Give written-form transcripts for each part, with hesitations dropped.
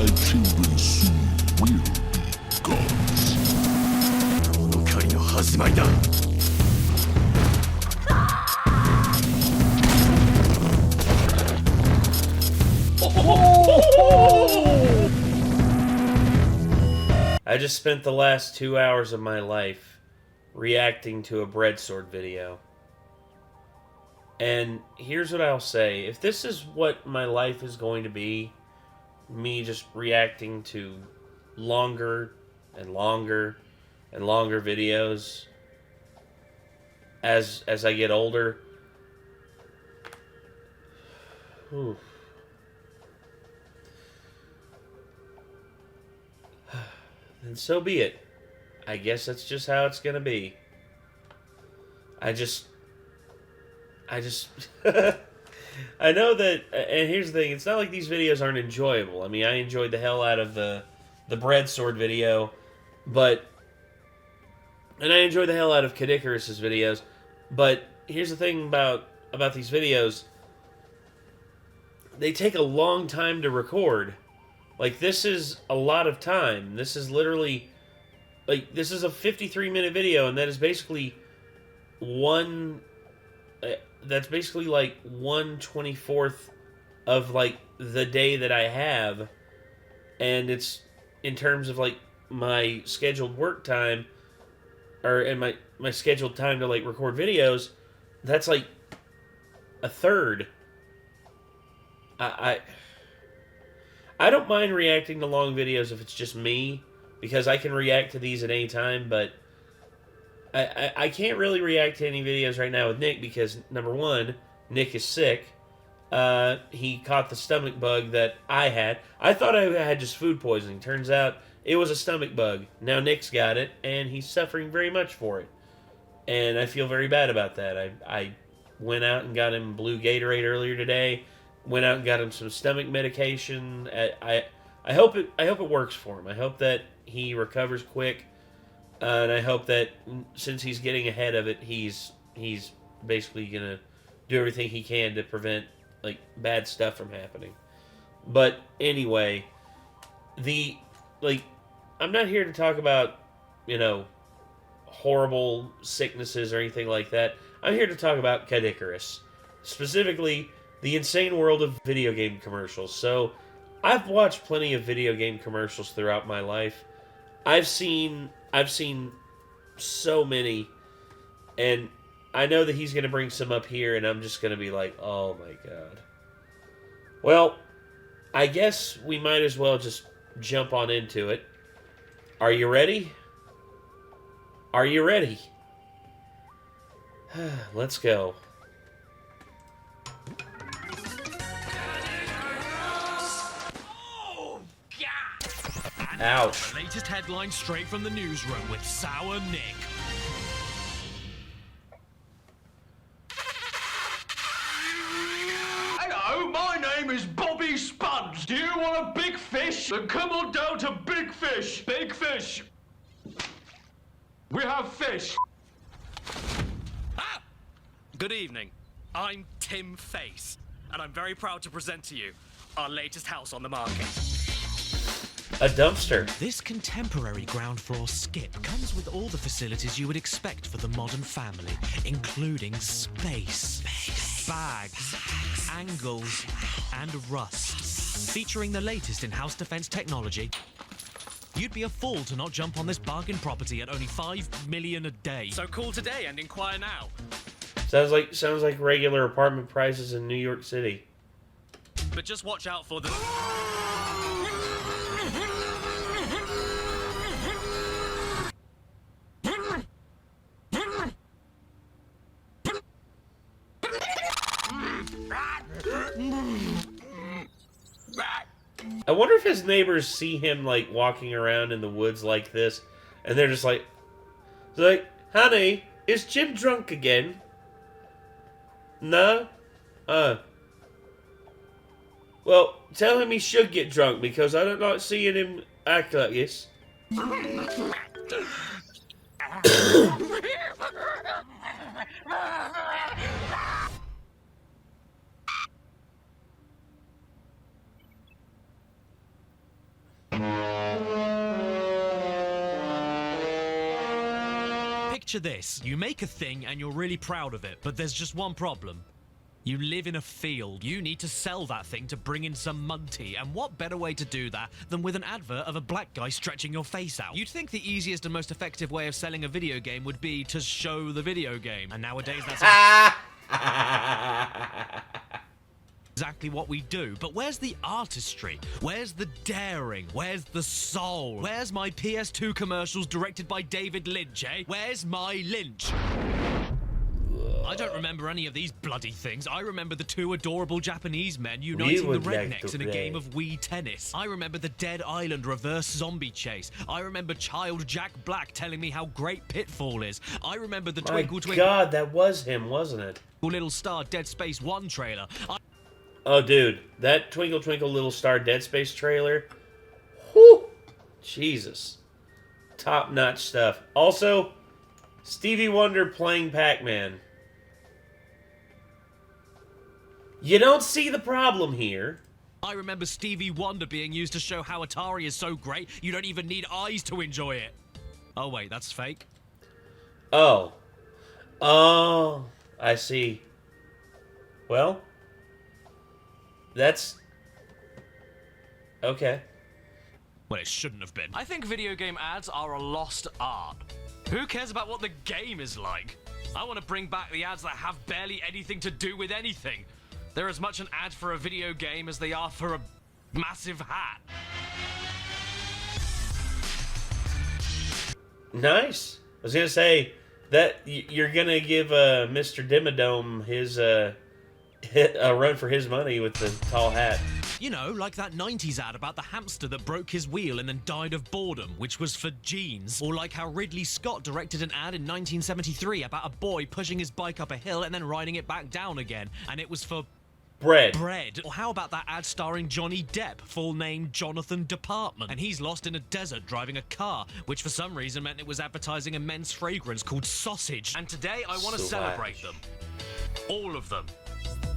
My children soon will be gods. この狩りの始まりだ。I just spent the last 2 hours of my life reacting to a breadsword video. And here's what I'll say. If this is what my life is going to be, me just reacting to longer and longer and longer videos as I get older, whew. Then so be it. I guess that's just how it's gonna be. I know that, and here's the thing, it's not like these videos aren't enjoyable. I mean, I enjoyed the hell out of the breadsword video, and I enjoyed the hell out of Caddicarus' videos, but here's the thing about these videos. They take a long time to record. Like, this is a lot of time. This is literally, like, this is a 53-minute video, and that is basically that's basically like 1/24th of, like, the day that I have, and it's, in terms of, like, my scheduled work time, and my scheduled time to, like, record videos, that's, like, a third. I don't mind reacting to long videos if it's just me, because I can react to these at any time, but I can't really react to any videos right now with Nick because, number one, Nick is sick. He caught the stomach bug that I had. I thought I had just food poisoning. Turns out it was a stomach bug. Now Nick's got it, and he's suffering very much for it. And I feel very bad about that. I went out and got him blue Gatorade earlier today. Went out and got him some stomach medication. I hope it works for him. I hope that he recovers quick, and I hope that since he's getting ahead of it, he's basically gonna do everything he can to prevent, like, bad stuff from happening. But anyway, I'm not here to talk about, horrible sicknesses or anything like that. I'm here to talk about Caddicarus, specifically the insane world of video game commercials. So, I've watched plenty of video game commercials throughout my life. I've seen so many, and I know that he's going to bring some up here, and I'm just going to be like, oh my god. Well, I guess we might as well just jump on into it. Are you ready? Are you ready? Let's go. Ouch. The latest headlines straight from the newsroom with Sour Nick. Hello, my name is Bobby Spuds. Do you want a big fish? Then come on down to Big Fish. Big Fish. We have fish. Ah! Good evening. I'm Tim Face, and I'm very proud to present to you our latest house on the market. A dumpster. This contemporary ground floor skip comes with all the facilities you would expect for the modern family, including space, bags, angles, and rust. Featuring the latest in house defense technology, you'd be a fool to not jump on this bargain property at only $5 million a day. So call today and inquire now. Sounds like regular apartment prices in New York City. But just watch out for the... I wonder if his neighbors see him, like, walking around in the woods like this, and they're just like, honey, is Jim drunk again? No? Well, tell him he should get drunk, because I don't like seeing him act like this. picture this. You make a thing and you're really proud of it, but there's just one problem. You live in a field. You need to sell that thing to bring in some money, and what better way to do that than with an advert of a black guy stretching your face out? You'd think the easiest and most effective way of selling a video game would be to show the video game, and nowadays that's exactly what we do. But where's the artistry? Where's the daring? Where's the soul? Where's my PS2 commercials directed by David Lynch, eh? Where's my Lynch? I don't remember any of these bloody things. I remember the two adorable Japanese men uniting the rednecks in a game of Wii tennis. I remember the Dead Island reverse zombie chase. I remember child Jack Black telling me how great Pitfall is. I remember the Twinkle Twinkle... God, that was him, wasn't it? Little Star Dead Space 1 trailer. Oh, dude, that Twinkle Twinkle Little Star Dead Space trailer. Whew! Jesus. Top-notch stuff. Also, Stevie Wonder playing Pac-Man. You don't see the problem here. I remember Stevie Wonder being used to show how Atari is so great, you don't even need eyes to enjoy it. Oh, wait, that's fake? Oh. Oh, I see. Well, that's... okay. Well, it shouldn't have been. I think video game ads are a lost art. Who cares about what the game is like? I want to bring back the ads that have barely anything to do with anything. They're as much an ad for a video game as they are for a massive hat. Nice. I was going to say that you're going to give Mr. Dimmadome his a run for his money with the tall hat. You know, like that 90s ad about the hamster that broke his wheel and then died of boredom, which was for jeans. Or like how Ridley Scott directed an ad in 1973 about a boy pushing his bike up a hill and then riding it back down again, and it was for... bread. Or how about that ad starring Johnny Depp, full name Jonathan Department, and he's lost in a desert driving a car, which for some reason meant it was advertising a men's fragrance called Sausage. And today I want to celebrate them. All of them.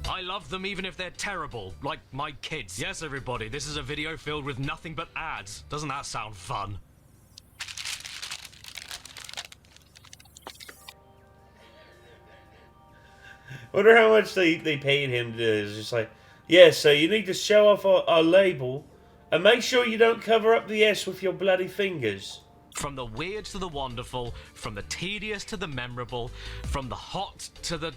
I love them even if they're terrible, like my kids. Yes, everybody, this is a video filled with nothing but ads. Doesn't that sound fun? Wonder how much they paid him to do this. It's just like, yeah, so you need to show off our label and make sure you don't cover up the S with your bloody fingers. From the weird to the wonderful, from the tedious to the memorable, from the hot to the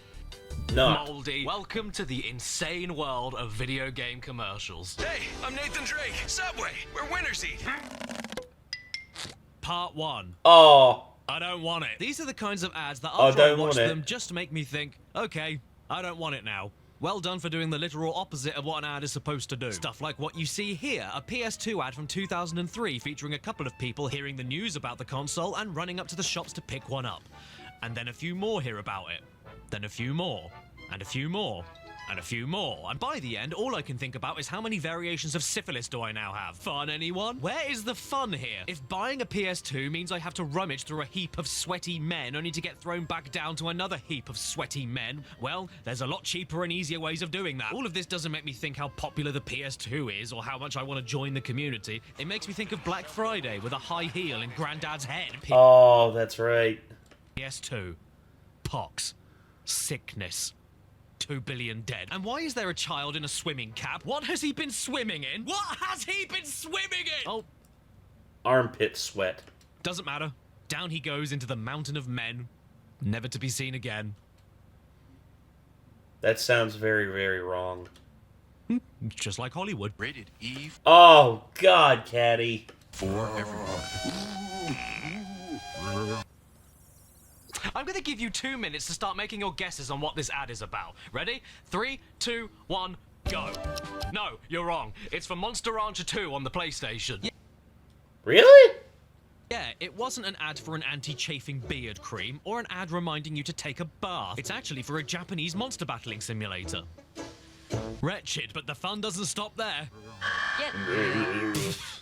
moldy. Welcome to the insane world of video game commercials. Hey, I'm Nathan Drake. Subway, where winners eat. Part 1. Oh. I don't want it. These are the kinds of ads that after I watch them just make me think, okay, I don't want it now. Well done for doing the literal opposite of what an ad is supposed to do. Stuff like what you see here, a PS2 ad from 2003 featuring a couple of people hearing the news about the console and running up to the shops to pick one up. And then a few more hear about it. Then a few more. And a few more. And a few more. And by the end, all I can think about is how many variations of syphilis do I now have? Fun, anyone? Where is the fun here? If buying a PS2 means I have to rummage through a heap of sweaty men only to get thrown back down to another heap of sweaty men, well, there's a lot cheaper and easier ways of doing that. All of this doesn't make me think how popular the PS2 is or how much I want to join the community. It makes me think of Black Friday with a high heel and Granddad's head. Oh, that's right. PS2. Pox. Sickness. 2 billion dead. And why is there a child in a swimming cap? What has he been swimming in? What has he been swimming in? Oh. Armpit sweat. Doesn't matter. Down he goes into the mountain of men, never to be seen again. That sounds very, very wrong. Just like Hollywood. Rated E. Oh, God, Caddy. For everyone. I'm going to give you 2 minutes to start making your guesses on what this ad is about. Ready? 3, 2, 1, go. No, you're wrong. It's for Monster Rancher 2 on the PlayStation. Really? Yeah, it wasn't an ad for an anti-chafing beard cream or an ad reminding you to take a bath. It's actually for a Japanese monster battling simulator. Wretched, but the fun doesn't stop there.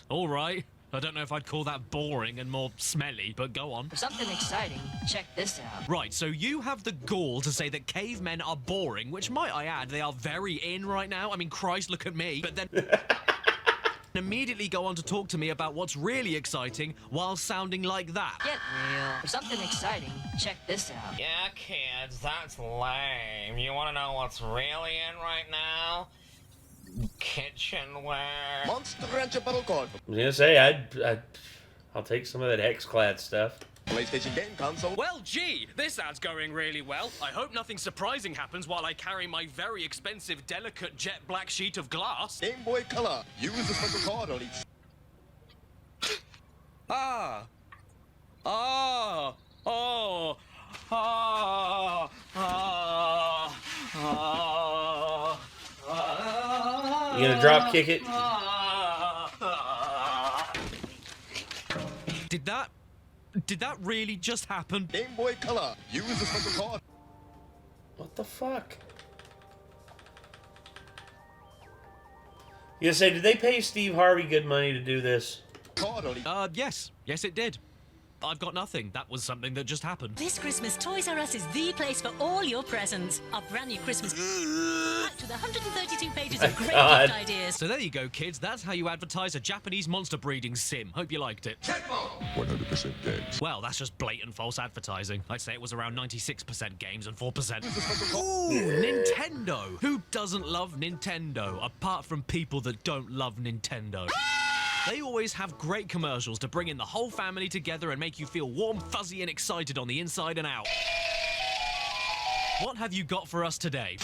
All right. I don't know if I'd call that boring and more smelly, but go on. For something exciting, check this out. Right, so you have the gall to say that cavemen are boring, which, might I add, they are very in right now. I mean, Christ, look at me. But then... Immediately go on to talk to me about what's really exciting while sounding like that. Get real. For something exciting, check this out. Yeah, kids, that's lame. You want to know what's really in right now? Kitchenware. Monster Rancher Battle Card. I was gonna say I'll take some of that X-Clad stuff. PlayStation game console. Well, gee, this ad's going really well. I hope nothing surprising happens while I carry my very expensive, delicate jet black sheet of glass. Game Boy Color. Use the special card on each. Ah. Ah. Oh. Ah. Ah. Ah. You gonna drop kick it? Did that really just happen? Game Boy Color. Use the special card. What the fuck? You gonna say, did they pay Steve Harvey good money to do this? Card on each. Yes. Yes, it did. I've got nothing. That was something that just happened. This Christmas, Toys R Us is the place for all your presents. Our brand new Christmas packed with 132 pages of great gift ideas. So there you go, kids. That's how you advertise a Japanese monster breeding sim. Hope you liked it. 100% games. Well, that's just blatant false advertising. I'd say it was around 96% games and 4%. Ooh, Nintendo. Who doesn't love Nintendo, apart from people that don't love Nintendo? They always have great commercials to bring in the whole family together and make you feel warm, fuzzy, and excited on the inside and out. What have you got for us today?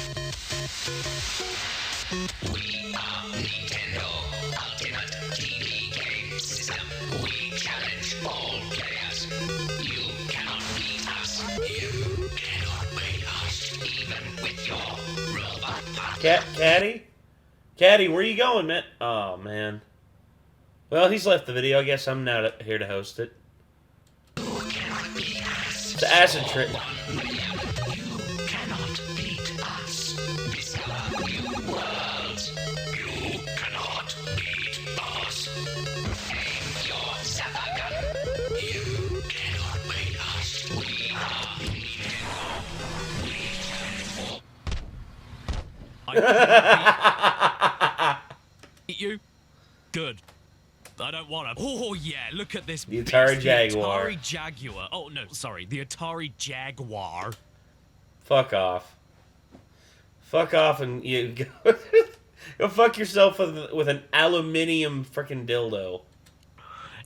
We are Nintendo Ultimate TV Game System. We challenge all players. You cannot beat us. You cannot beat us, even with your robot partner. Caddy, where you going, man? Oh, man. Well, he's left the video. I guess I'm now here to host it. It's an acid trip. You cannot beat us. Discover new worlds. You cannot beat us. Aim your zapper gun. You cannot beat us. We are Nintendo. We I beat you? Good. I don't want to. Oh, yeah, look at this. The Atari beast, Jaguar. The Atari Jaguar. Oh, no, sorry. The Atari Jaguar. Fuck off. Fuck off and you go, go fuck yourself with an aluminium freaking dildo.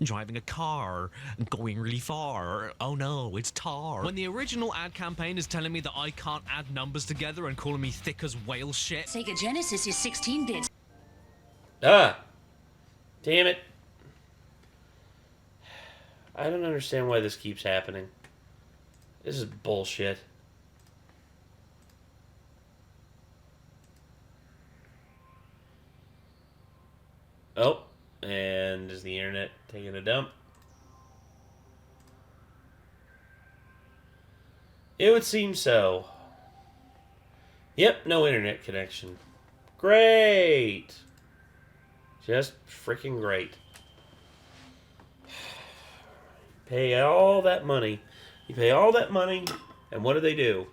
Driving a car and going really far. Oh no, it's tar. When the original ad campaign is telling me that I can't add numbers together and calling me thick as whale shit. Sega Genesis is 16 bits. Ah. Damn it. I don't understand why this keeps happening. This is bullshit. Oh, and is the internet taking a dump? It would seem so. Yep, no internet connection. Great! Just freaking great. Pay all that money. You pay all that money, and what do?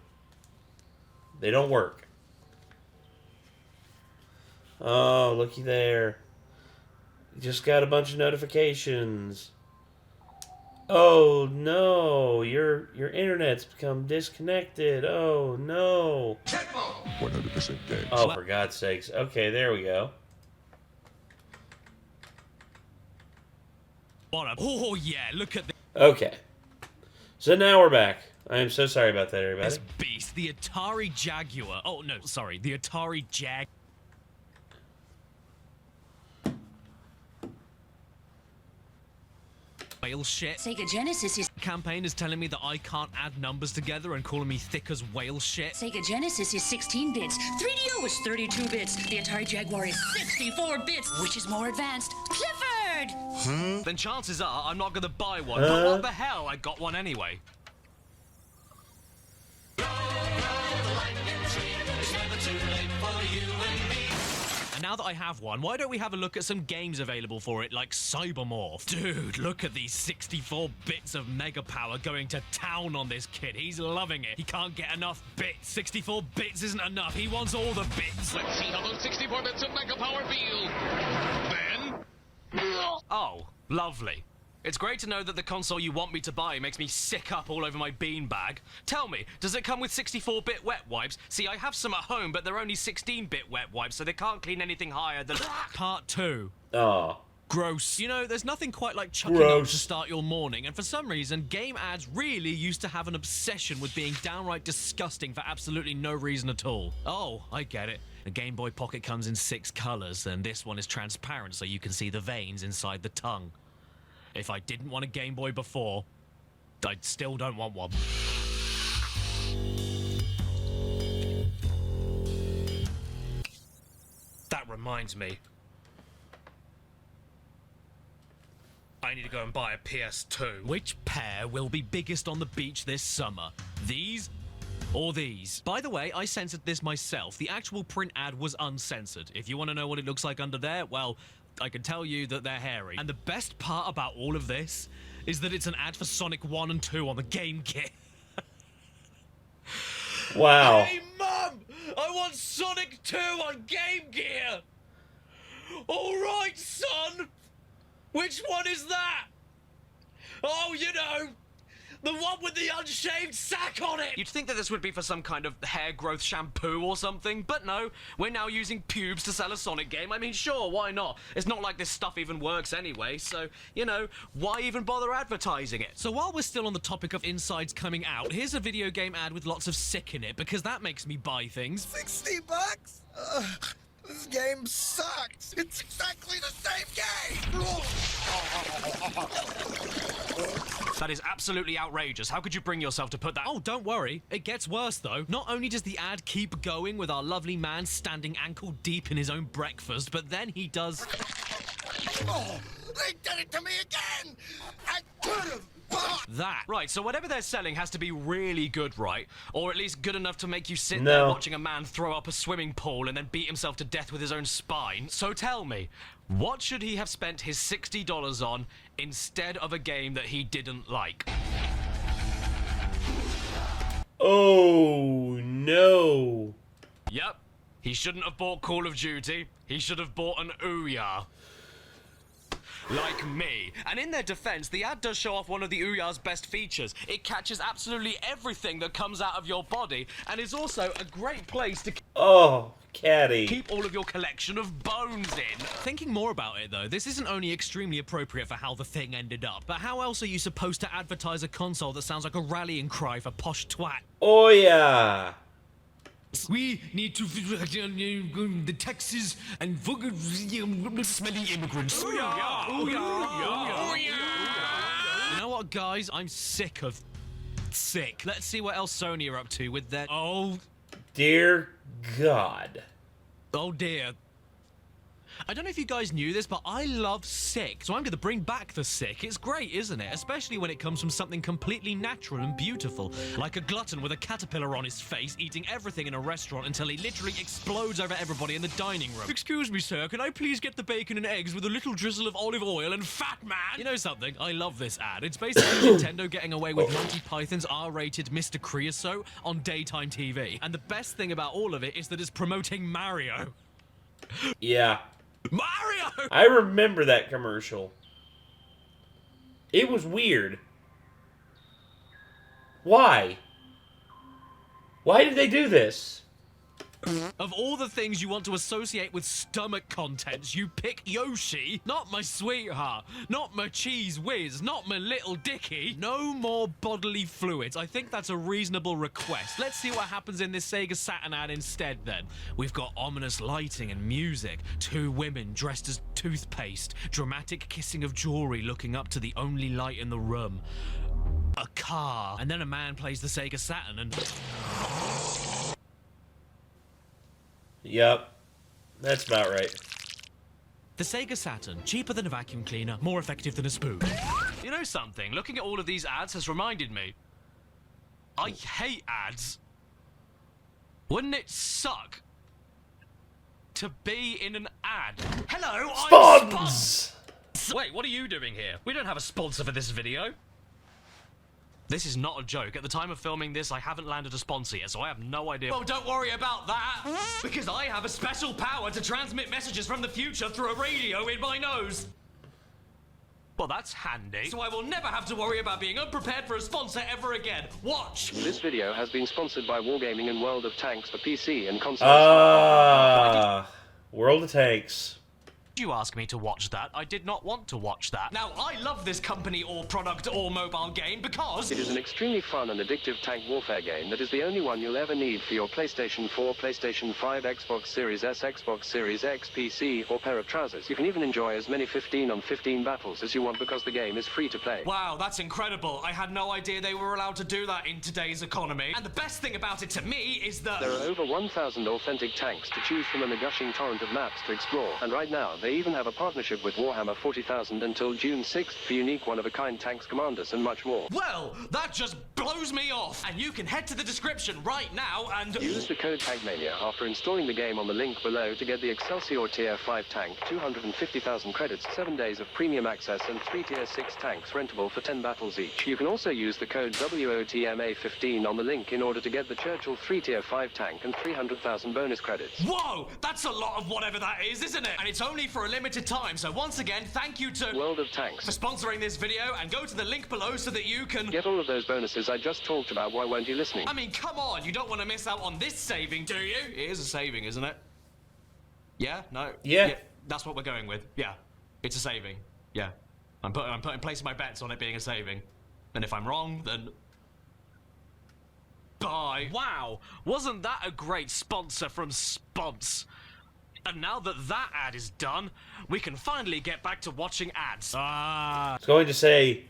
They don't work. Oh, looky there. You just got a bunch of notifications. Oh no, your internet's become disconnected. Oh no. 100% games. Oh, for God's sakes. Okay, there we go. Oh yeah, look at this. Okay. So now we're back. I am so sorry about that, everybody. This beast, the Atari Jaguar. Oh no, sorry, the Atari Jag. Whale shit. Sega Genesis is... Campaign is telling me that I can't add numbers together and calling me thick as whale shit. Sega Genesis is 16 bits. 3DO is 32 bits. The Atari Jaguar is 64 bits. Which is more advanced? Clifford! Then chances are I'm not going to buy one. But what the hell? I got one anyway. And now that I have one, why don't we have a look at some games available for it, like Cybermorph? Dude, look at these 64 bits of mega power going to town on this kid. He's loving it. He can't get enough bits. 64 bits isn't enough. He wants all the bits. Let's see how those 64 bits of mega power feel. Ben? Oh, lovely. It's great to know that the console you want me to buy makes me sick up all over my beanbag. Tell me, does it come with 64-bit wet wipes? See, I have some at home, but they're only 16-bit wet wipes, so they can't clean anything higher than... Part 2. Oh. Gross. You know, there's nothing quite like chucking up to start your morning, and for some reason, game ads really used to have an obsession with being downright disgusting for absolutely no reason at all. Oh, I get it. The Game Boy Pocket comes in 6 colors, and this one is transparent so you can see the veins inside the tongue. If I didn't want a Game Boy before, I still don't want one. That reminds me. I need to go and buy a PS2. Which pair will be biggest on the beach this summer? These or these? By the way, I censored this myself. The actual print ad was uncensored. If you want to know what it looks like under there, well, I can tell you that they're hairy. And the best part about all of this is that it's an ad for Sonic 1 and 2 on the Game Gear. Wow. Hey, Mum! I want Sonic 2 on Game Gear! Alright, son! Which one is that? Oh, you know, the one with the unshaved sack on it! You'd think that this would be for some kind of hair growth shampoo or something, but no, we're now using pubes to sell a Sonic game. I mean, sure, why not? It's not like this stuff even works anyway, so, you know, why even bother advertising it? So while we're still on the topic of insides coming out, here's a video game ad with lots of sick in it, because that makes me buy things. $60? This game sucks! It's exactly the same game! That is absolutely outrageous. How could you bring yourself to put that? Oh, don't worry. It gets worse, though. Not only does the ad keep going with our lovely man standing ankle deep in his own breakfast, but then he does... Oh, they did it to me again! I could have bought that. Right, so whatever they're selling has to be really good, right? Or at least good enough to make you sit No. there watching a man throw up a swimming pool and then beat himself to death with his own spine. So tell me, what should he have spent his $60 on instead of a game that he didn't like? Oh, no. Yep, he shouldn't have bought Call of Duty. He should have bought an Ouya. Like me. And in their defense, the ad does show off one of the Ouya's best features. It catches absolutely everything that comes out of your body, and is also a great place to Caddy. keep all of your collection of bones in. Thinking more about it, though, this isn't only extremely appropriate for how the thing ended up, but how else are you supposed to advertise a console that sounds like a rallying cry for posh twat? Oh, yeah. We need to the Texas and smelly immigrants. You know what, guys? I'm sick of sick. Let's see what else Sony are up to with their... Oh, dear God. Oh, dear. I don't know if you guys knew this, but I love sick, so I'm going to bring back the sick. It's great, isn't it? Especially when it comes from something completely natural and beautiful, like a glutton with a caterpillar on his face eating everything in a restaurant until he literally explodes over everybody in the dining room. Excuse me, sir, can I please get the bacon and eggs with a little drizzle of olive oil and fat man? You know something? I love this ad. It's basically Nintendo getting away with Monty Python's R-rated Mr. Creosote on daytime TV. And the best thing about all of it is that it's promoting Mario. Yeah. Mario! I remember that commercial. It was weird. Why? Why did they do this? Of all the things you want to associate with stomach contents, you pick Yoshi. Not my sweetheart. Not my cheese whiz. Not my little dickie. No more bodily fluids. I think that's a reasonable request. Let's see what happens in this Sega Saturn ad instead, then. We've got ominous lighting and music. 2 women dressed as toothpaste. Dramatic kissing of jewelry looking up to the only light in the room. A car. And then a man plays the Sega Saturn and... Yep. That's about right. The Sega Saturn, cheaper than a vacuum cleaner, more effective than a spoon. You know something? Looking at all of these ads has reminded me. I hate ads. Wouldn't it suck to be in an ad? Hello, I'm Spuds! Wait, what are you doing here? We don't have a sponsor for this video. This is not a joke. At the time of filming this, I haven't landed a sponsor yet, so I have no idea. Well, don't worry about that, because I have a special power to transmit messages from the future through a radio in my nose. Well, that's handy. So I will never have to worry about being unprepared for a sponsor ever again. Watch! This video has been sponsored by Wargaming and World of Tanks for PC and consoles. World of Tanks. You ask me to watch that. I did not want to watch that. Now, I love this company or product or mobile game because... It is an extremely fun and addictive tank warfare game that is the only one you'll ever need for your PlayStation 4, PlayStation 5, Xbox Series S, Xbox Series X, PC, or pair of trousers. You can even enjoy as many 15-on-15 battles as you want because the game is free to play. Wow, that's incredible. I had no idea they were allowed to do that in today's economy. And the best thing about it to me is that... There are over 1,000 authentic tanks to choose from and a gushing torrent of maps to explore. And right now, they even have a partnership with Warhammer 40,000 until June 6th for unique one-of-a-kind tanks commanders and much more. Well, that just blows me off. And you can head to the description right now and... Use the code TANKMANIA after installing the game on the link below to get the Excelsior Tier 5 tank, 250,000 credits, 7 days of premium access, and 3 Tier 6 tanks rentable for 10 battles each. You can also use the code WOTMA15 on the link in order to get the Churchill 3 Tier 5 tank and 300,000 bonus credits. Whoa! That's a lot of whatever that is, isn't it? And it's only for a limited time, so once again, thank you to World of Tanks for sponsoring this video, and go to the link below so that you can get all of those bonuses I just talked about. Why weren't you listening? I mean, come on, you don't want to miss out on this saving, do you? It is a saving, isn't it? Yeah? No? Yeah. That's what we're going with. Yeah. It's a saving. Yeah. I'm placing my bets on it being a saving. And if I'm wrong, then... Bye. Wow, wasn't that a great sponsor from Spons? And now that that ad is done, we can finally get back to watching ads. I was going to say,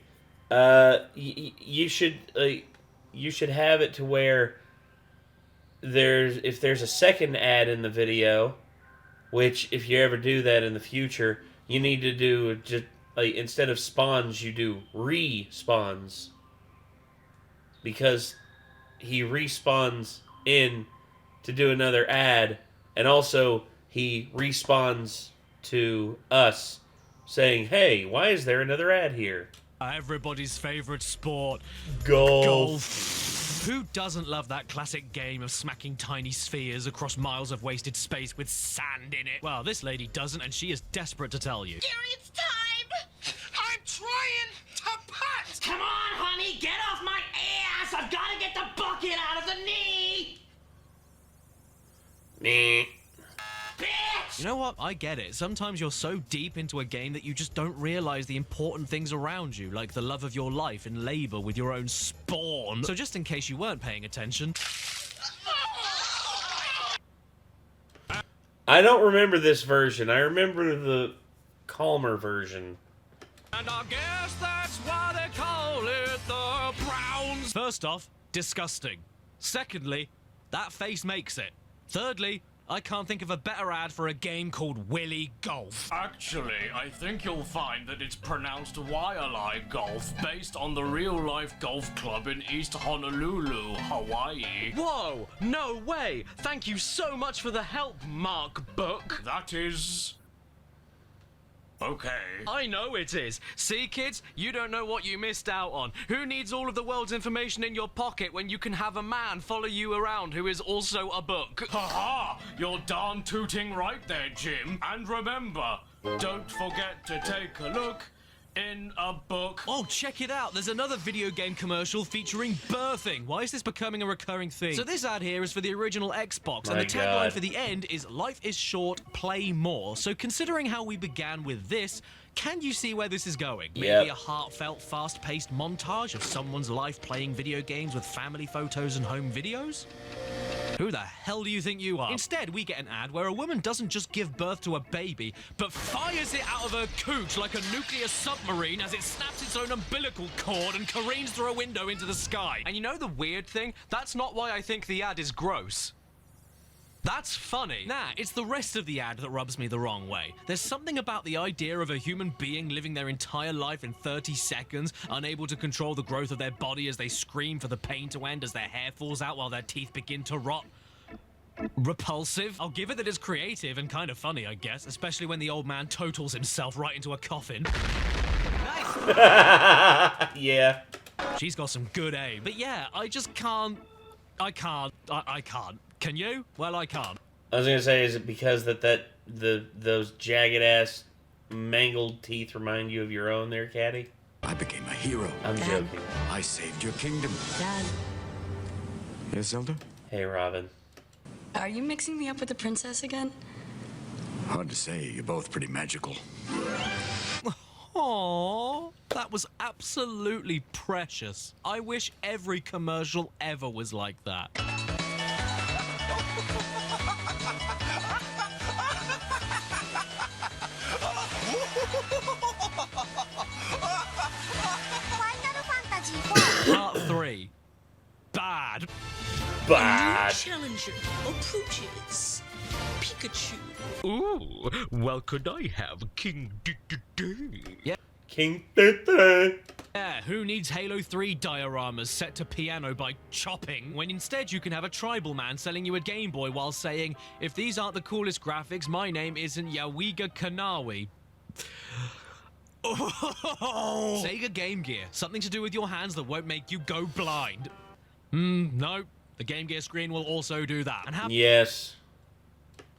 you should have it to where if there's a second ad in the video, which if you ever do that in the future, you need to do just like instead of spawns, you do respawns, because he respawns in to do another ad, and also he respawns to us saying, hey, why is there another ad here? Everybody's favorite sport. Golf. Who doesn't love that classic game of smacking tiny spheres across miles of wasted space with sand in it? Well, this lady doesn't, and she is desperate to tell you. Gary, it's time! I'm trying to putt! Come on, honey, get off my ass! I've got to get the bucket out of the knee! Meh. Bitch! You know what? I get it. Sometimes you're so deep into a game that you just don't realize the important things around you, like the love of your life and labor with your own spawn. So just in case you weren't paying attention... I don't remember this version. I remember the calmer version. And I guess that's why they call it the Browns. First off, disgusting. Secondly, that face makes it. Thirdly, I can't think of a better ad for a game called Willy Golf. Actually, I think you'll find that it's pronounced Waialae Golf, based on the real-life golf club in East Honolulu, Hawaii. Whoa, no way! Thank you so much for the help, Mark Book. That is... okay. I know it is. See, kids, you don't know what you missed out on. Who needs all of the world's information in your pocket when you can have a man follow you around who is also a book? Ha-ha! You're darn tooting right there, Jim. And remember, don't forget to take a look in a book. Oh, check it out. There's another video game commercial featuring birthing. Why is this becoming a recurring theme? So this ad here is for the original Xbox, and the tagline for the end is, life is short, play more. So considering how we began with this, can you see where this is going? Maybe a heartfelt, fast-paced montage of someone's life playing video games with family photos and home videos? Who the hell do you think you are? Instead, we get an ad where a woman doesn't just give birth to a baby, but fires it out of her cooch like a nuclear submarine as it snaps its own umbilical cord and careens through a window into the sky. And you know the weird thing? That's not why I think the ad is gross. That's funny. Nah, it's the rest of the ad that rubs me the wrong way. There's something about the idea of a human being living their entire life in 30 seconds, unable to control the growth of their body as they scream for the pain to end as their hair falls out while their teeth begin to rot. Repulsive. I'll give it that it's creative and kind of funny, I guess, especially when the old man totals himself right into a coffin. Nice. Yeah. She's got some good aim. But yeah, I just can't. I can't. Can you? Well, I can't. I was gonna say, is it because those jagged ass mangled teeth remind you of your own there, Caddy? I became a hero. I'm joking. I saved your kingdom. Dad. Yes, Zelda? Hey, Robin. Are you mixing me up with the princess again? Hard to say. You're both pretty magical. Aww, that was absolutely precious. I wish every commercial ever was like that. Part 3. Bad. Bad. Challenger approaches. Pikachu. Ooh, well, could I have King Yeah. King Yeah, who needs Halo 3 dioramas set to piano by chopping, when instead you can have a tribal man selling you a Game Boy while saying, if these aren't the coolest graphics, my name isn't Yawiga Kanawi. Oh. Sega Game Gear, something to do with your hands that won't make you go blind. No, the Game Gear screen will also do that. And how yes.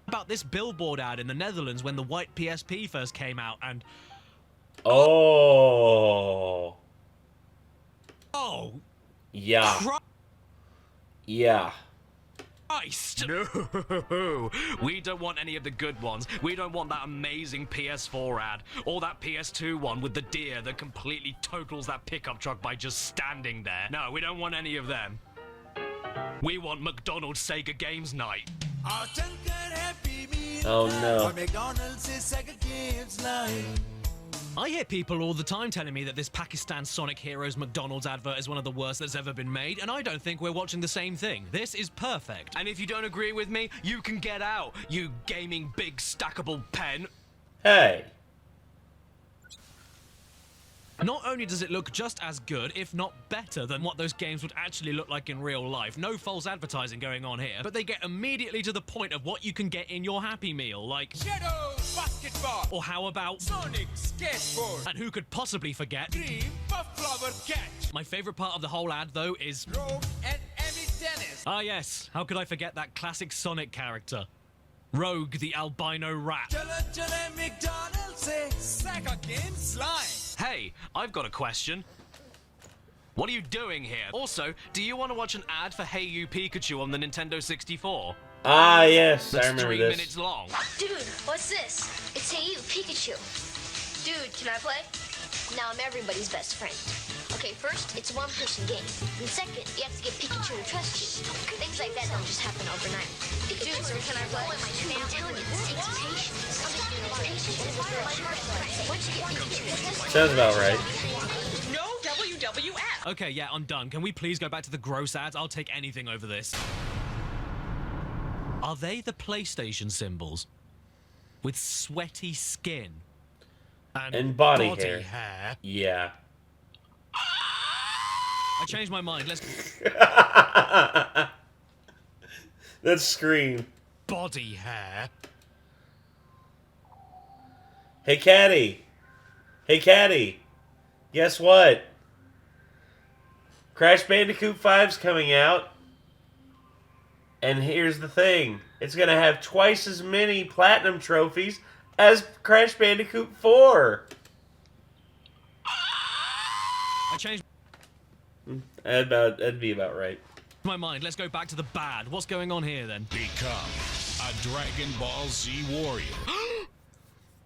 about this billboard ad in the Netherlands when the white PSP first came out and... Oh. Oh. Yeah. Yeah. Christ. No, we don't want any of the good ones. We don't want that amazing PS4 ad, or that PS2 one with the deer that completely totals that pickup truck by just standing there. No, we don't want any of them. We want McDonald's Sega Games Night. Oh no. I hear people all the time telling me that this Pakistan Sonic Heroes McDonald's advert is one of the worst that's ever been made, and I don't think we're watching the same thing. This is perfect. And if you don't agree with me, you can get out, you gaming big stackable pen. Hey. Not only does it look just as good, if not better, than what those games would actually look like in real life, no false advertising going on here, but they get immediately to the point of what you can get in your Happy Meal, like Shadow basketball. or how about Sonic skateboard. and who could possibly forget Green puff flower catch. my favorite part of the whole ad, though, is Rogue and Emmy Dennis. ah yes, how could I forget that classic Sonic character? Rogue the albino rat. McDonald's say Sega Game Slime. Hey, I've got a question. What are you doing here? Also, do you want to watch an ad for Hey You Pikachu on the Nintendo 64? Ah, yes, I That's remember 3 this. minutes long. Dude, what's this? It's Hey You, Pikachu. Dude, can I play? Now I'm everybody's best friend. Okay, first, it's a one-person game. And second, you have to get Pikachu to trust you. Things like that don't just happen overnight. Dude, so can I play? I'm telling you, this takes patience. Once you get Pikachu to trust you... Sounds about right. No WWF. Okay, yeah, I'm done. Can we please go back to the gross ads? I'll take anything over this. Are they the PlayStation symbols? With sweaty skin? And body hair. Yeah. I changed my mind. Let's... That scream. Body hair. Hey, Caddy. Hey, Caddy. Guess what? Crash Bandicoot 5's coming out. And here's the thing. It's going to have twice as many platinum trophies as Crash Bandicoot 4. I changed That'd be about right. my mind. Let's go back to the bad. What's going on here, then? Become a Dragon Ball Z warrior.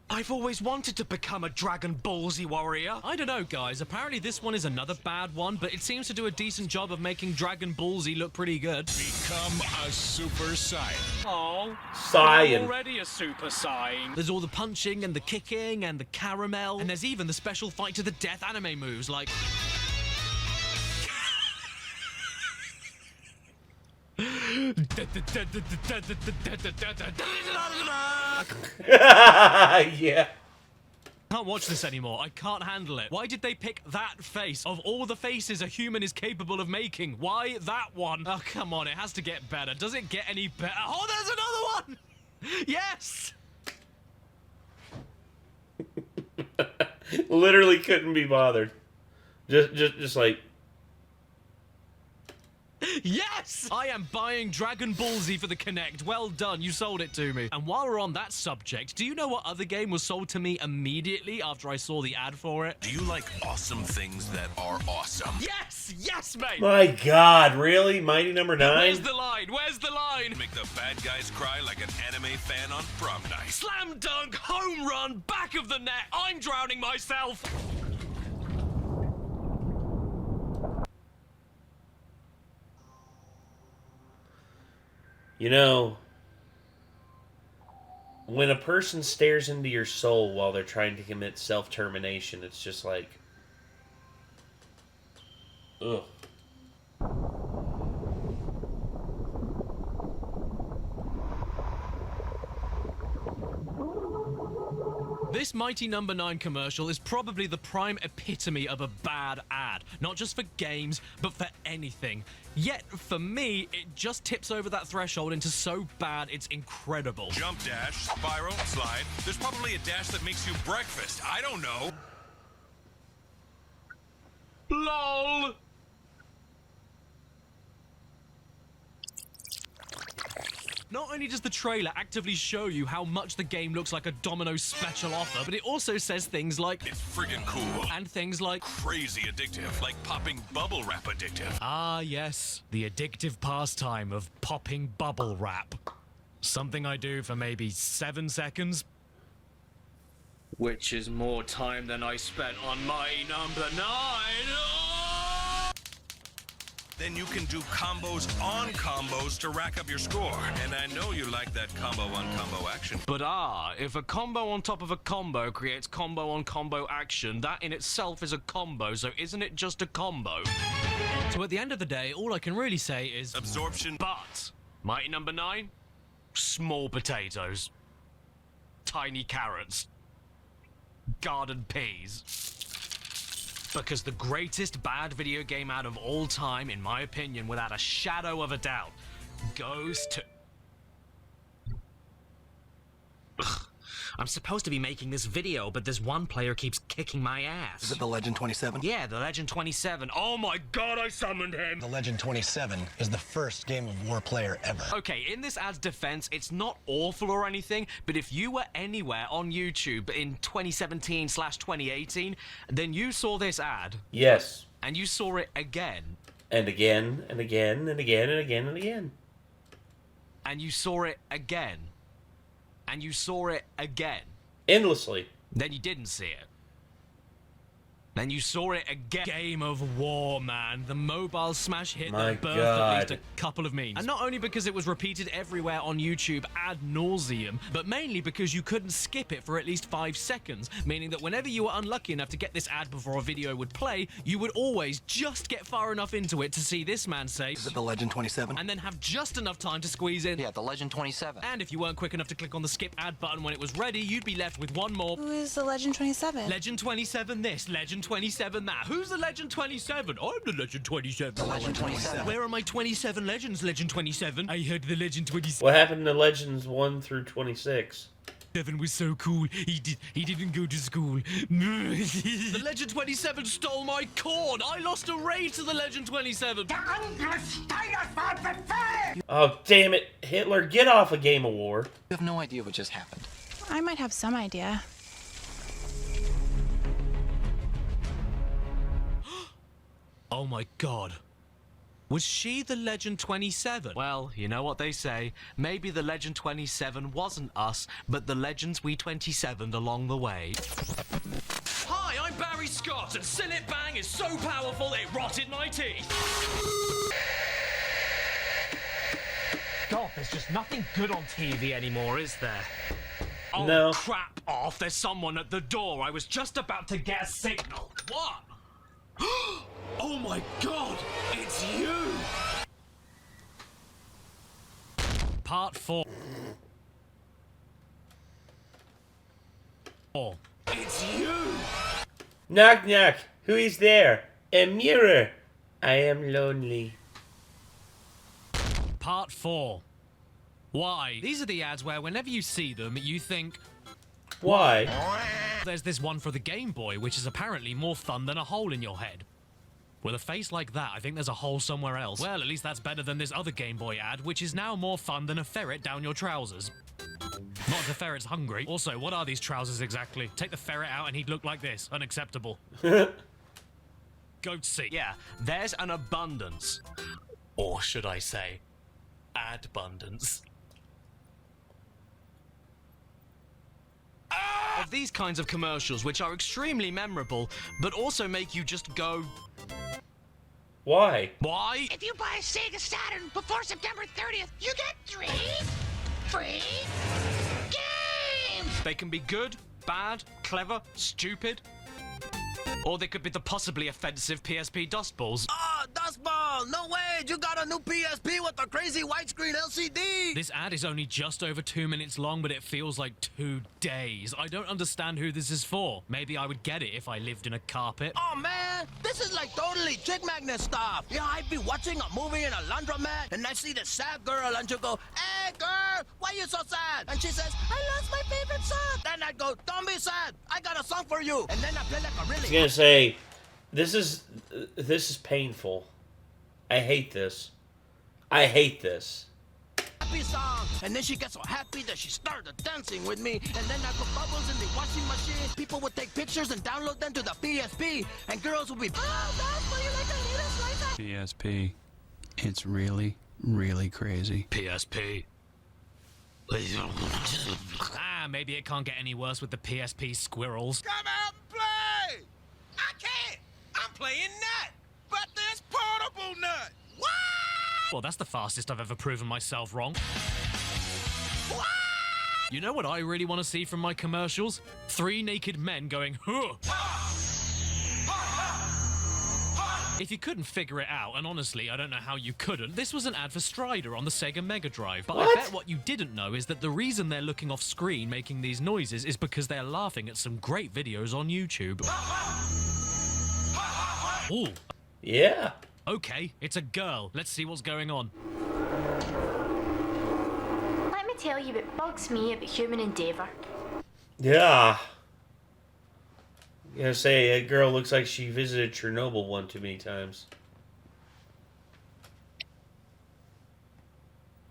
I've always wanted to become a Dragon Ball Z warrior. I don't know, guys. Apparently this one is another bad one, but it seems to do a decent job of making Dragon Ball Z look pretty good. Become a Super Saiyan. Oh, Saiyan. already a Super Saiyan. There's all the punching and the kicking and the caramel, and there's even the special fight to the death anime moves like... Yeah. I can't watch this anymore. I can't handle it. Why did they pick that face? Of all the faces a human is capable of making, why that one? Oh, come on. It has to get better. Does it get any better? Oh, there's another one! Yes! Literally couldn't be bothered. Just like... Yes! Yes! I am buying Dragon Ball Z for the Kinect. Well done, you sold it to me. And while we're on that subject, do you know what other game was sold to me immediately after I saw the ad for it? Do you like awesome things that are awesome? Yes! Yes, mate! My God, really? Mighty Number 9? Where's the line? Where's the line? Make the bad guys cry like an anime fan on prom night. Slam dunk, home run, back of the net. I'm drowning myself. You know, when a person stares into your soul while they're trying to commit self-termination, it's just like, ugh. This Mighty Number 9 commercial is probably the prime epitome of a bad ad. Not just for games, but for anything. Yet, for me, it just tips over that threshold into so bad it's incredible. Jump dash, spiral, slide. There's probably a dash that makes you breakfast. I don't know. LOL! Not only does the trailer actively show you how much the game looks like a Domino's special offer, but it also says things like, it's friggin' cool. And things like, crazy addictive, like popping bubble wrap addictive. Ah, yes, the addictive pastime of popping bubble wrap. Something I do for maybe 7 seconds. Which is more time than I spent on Mighty Number 9. Then you can do combos on combos to rack up your score. And I know you like that combo on combo action. But if a combo on top of a combo creates combo on combo action, that in itself is a combo, so isn't it just a combo? So at the end of the day, all I can really say is absorption. But Mighty Number 9, small potatoes, tiny carrots, garden peas. Because the greatest bad video game ad of all time, in my opinion, without a shadow of a doubt, goes to... Ugh. I'm supposed to be making this video, but this one player keeps kicking my ass. Is it the Legend 27? Yeah, the Legend 27. Oh my God, I summoned him! The Legend 27 is the first Game of War player ever. Okay, in this ad's defense, it's not awful or anything, but if you were anywhere on YouTube in 2017/2018, then you saw this ad. Yes. And you saw it again. And again, and again, and again, and again, and again. And you saw it again. And you saw it again. Endlessly. Then you didn't see it. Then you saw it again. Game of War, man. The mobile smash hit My that birthed God. at least a couple of memes. And not only because it was repeated everywhere on YouTube ad nauseum, but mainly because you couldn't skip it for at least 5 seconds, meaning that whenever you were unlucky enough to get this ad before a video would play, you would always just get far enough into it to see this man say, Is it the Legend 27? And then have just enough time to squeeze in. Yeah, the Legend 27. And if you weren't quick enough to click on the skip ad button when it was ready, you'd be left with one more. Who is the Legend 27? Legend 27 this, Legend 27 that. Who's the Legend 27? I'm the Legend 27. The Legend 27. Where are my 27 legends, Legend 27? I heard the Legend 27. What happened to Legends 1 through 26? 7 was so cool. He didn't go to school. The Legend 27 stole my corn. I lost a raid to the Legend 27. Oh, damn it. Hitler, get off a Game of War. You have no idea what just happened. I might have some idea. Oh my God. Was she the Legend 27? Well, you know what they say. Maybe the Legend 27 wasn't us, but the legends we 27'd along the way. Hi, I'm Barry Scott, and Sillet Bang is so powerful it rotted my teeth. God, there's just nothing good on TV anymore, is there? Oh, No. crap off. There's someone at the door. I was just about to get a signal. What? Oh my God, it's you! Part 4. It's you! Knock, knock. Who is there? A mirror. I am lonely. Part 4. Why? These are the ads where whenever you see them, you think, Why? there's this one for the Game Boy, which is apparently more fun than a hole in your head. With a face like that, I think there's a hole somewhere else. Well, at least that's better than this other Game Boy ad, which is now more fun than a ferret down your trousers. Not if the ferret's hungry. Also, what are these trousers exactly? Take the ferret out and he'd look like this. Unacceptable. Goat seat. Yeah, there's an abundance. Or should I say, adbundance. Of these kinds of commercials, which are extremely memorable, but also make you just go... Why? Why? If you buy a Sega Saturn before September 30th, you get 3 free games! They can be good, bad, clever, stupid. Or they could be the possibly offensive PSP dustballs. Oh, dustball! No way! You got a new PSP with a crazy widescreen LCD! This ad is only just over 2 minutes long, but it feels like 2 days. I don't understand who this is for. Maybe I would get it if I lived in a carpet. Oh man, this is like totally chick magnet stuff. Yeah, I'd be watching a movie in a laundromat, and I see this sad girl, and she'll go, "Hey girl, why you so sad?" And she says, "I lost my favorite song." Then I'd go, "Don't be sad, I got a song for you." And then I play like a really... I was gonna say, this is painful. I hate this. I hate this. Happy song, and then she gets so happy that she started dancing with me, and then I put bubbles in the washing machine. People would take pictures and download them to the PSP, and girls would be, "Oh, that's why you like the latest like that." PSP, it's really, really crazy. PSP. Maybe it can't get any worse with the PSP squirrels. Come out and play! I can't! I'm playing Nut! But this portable Nut! What? Well, that's the fastest I've ever proven myself wrong. What? You know what I really want to see from my commercials? 3 naked men going, huh! If you couldn't figure it out, and honestly, I don't know how you couldn't, this was an ad for Strider on the Sega Mega Drive. But I bet what you didn't know is that the reason they're looking off screen making these noises is because they're laughing at some great videos on YouTube. Ooh. Yeah. Okay, it's a girl. Let's see what's going on. Let me tell you what bugs me about human endeavour. Yeah. You know, say a girl looks like she visited Chernobyl one too many times.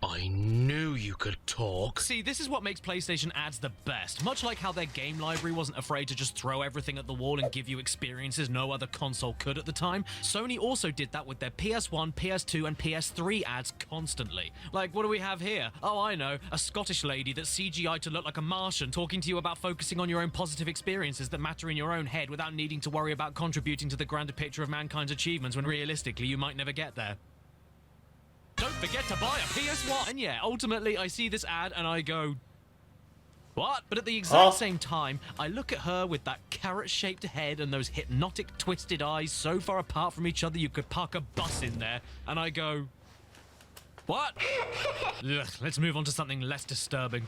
I knew you could talk. See, this is what makes PlayStation ads the best. Much like how their game library wasn't afraid to just throw everything at the wall and give you experiences no other console could at the time, Sony also did that with their PS1, PS2, and PS3 ads constantly. Like, what do we have here? Oh, I know, a Scottish lady that's CGI'd to look like a Martian talking to you about focusing on your own positive experiences that matter in your own head without needing to worry about contributing to the grander picture of mankind's achievements when realistically you might never get there. Don't forget to buy a PS1! And yeah, ultimately I see this ad and I go, what? But at the exact same time, I look at her with that carrot-shaped head and those hypnotic twisted eyes so far apart from each other you could park a bus in there, and I go, what? Ugh, let's move on to something less disturbing.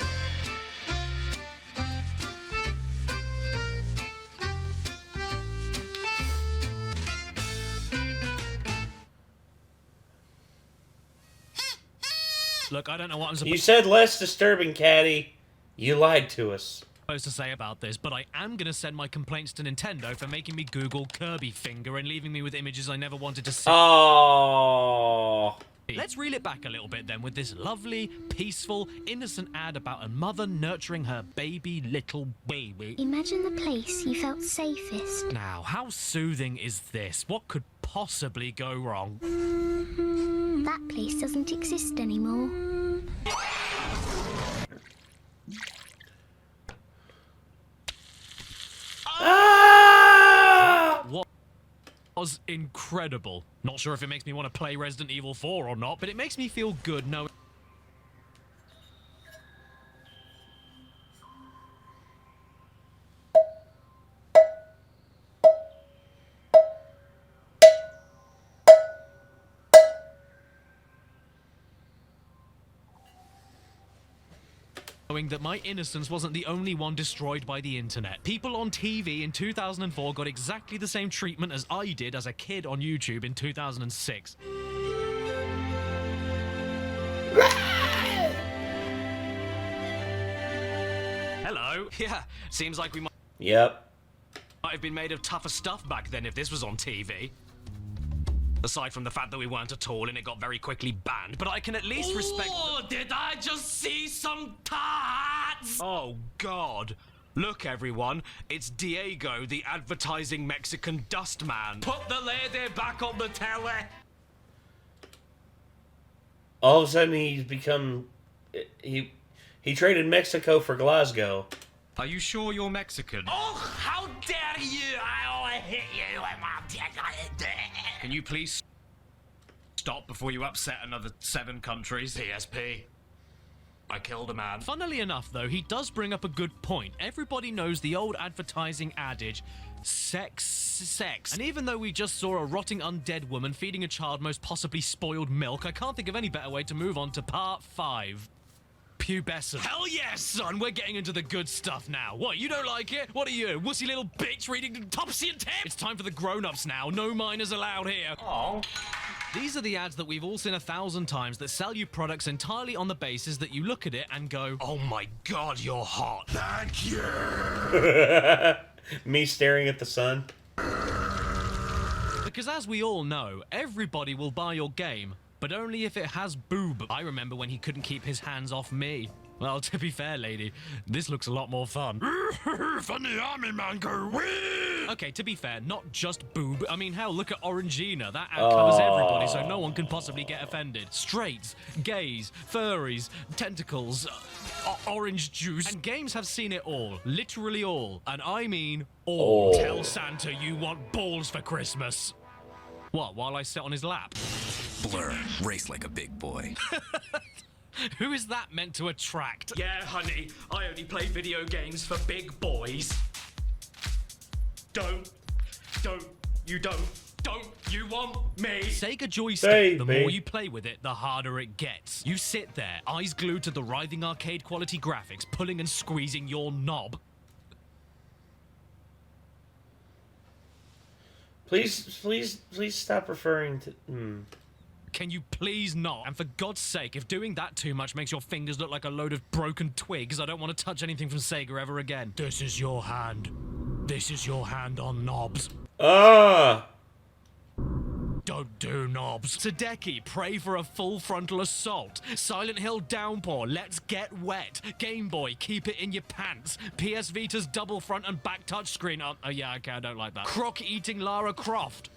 Look, I don't know what I'm supposed You said less disturbing, Caddy. You lied to us. To say about this, but I am going to send my complaints to Nintendo for making me Google Kirby finger and leaving me with images I never wanted to see. Oh. Let's reel it back a little bit then with this lovely, peaceful, innocent ad about a mother nurturing her baby little baby. Imagine the place you felt safest. Now, how soothing is this? What could possibly go wrong? That place doesn't exist anymore. What was incredible. Not sure if it makes me want to play Resident Evil 4 or not, but it makes me feel good knowing... that my innocence wasn't the only one destroyed by the internet. People on TV in 2004 got exactly the same treatment as I did as a kid on YouTube in 2006. Hello. Yeah, seems like we might... Yep. Might have been made of tougher stuff back then if this was on TV. Aside from the fact that we weren't at all and it got very quickly banned, but I can at least respect... Oh, did I just see some tarts? Oh, God. Look, everyone, it's Diego, the advertising Mexican dust man. Put the lady back on the telly. All of a sudden, he's become... He traded Mexico for Glasgow. Are you sure you're Mexican? Oh, how dare you! I'll hit you with my dick. Can you please stop before you upset another 7 countries? PSP. I killed a man. Funnily enough, though, he does bring up a good point. Everybody knows the old advertising adage, sex, sex. And even though we just saw a rotting undead woman feeding a child most possibly spoiled milk, I can't think of any better way to move on to part 5. Pubescent. Hell yes, son! We're getting into the good stuff now. What, you don't like it? What are you, wussy little bitch reading Topsy and Tip? It's time for the grown-ups now. No minors allowed here. Oh. These are the ads that we've all seen 1,000 times that sell you products entirely on the basis that you look at it and go, oh my god, you're hot. Thank you. Me staring at the sun. Because as we all know, everybody will buy your game, but only if it has boob. I remember when he couldn't keep his hands off me. Well, to be fair, lady, this looks a lot more fun. Funny army man go wee. Okay, to be fair, not just boob. I mean, hell, look at Orangina. That ad covers everybody, so no one can possibly get offended. Straights, gays, furries, tentacles, orange juice. And games have seen it all. Literally all. And I mean all. Tell Santa you want balls for Christmas. What, while I sit on his lap? Blur, race like a big boy. Who is that meant to attract? Yeah, honey, I only play video games for big boys. Don't you want me? Sega joystick, the more you play with it, the harder it gets. You sit there, eyes glued to the writhing arcade quality graphics, pulling and squeezing your knob. Please stop referring to... Can you please not? And for God's sake, if doing that too much makes your fingers look like a load of broken twigs, I don't want to touch anything from Sega ever again. This is your hand. This is your hand on knobs. Don't do knobs. Tadeki, pray for a full frontal assault. Silent Hill Downpour, let's get wet. Game Boy, keep it in your pants. PS Vita's double front and back touchscreen. Oh yeah, okay, I don't like that. Croc eating Lara Croft.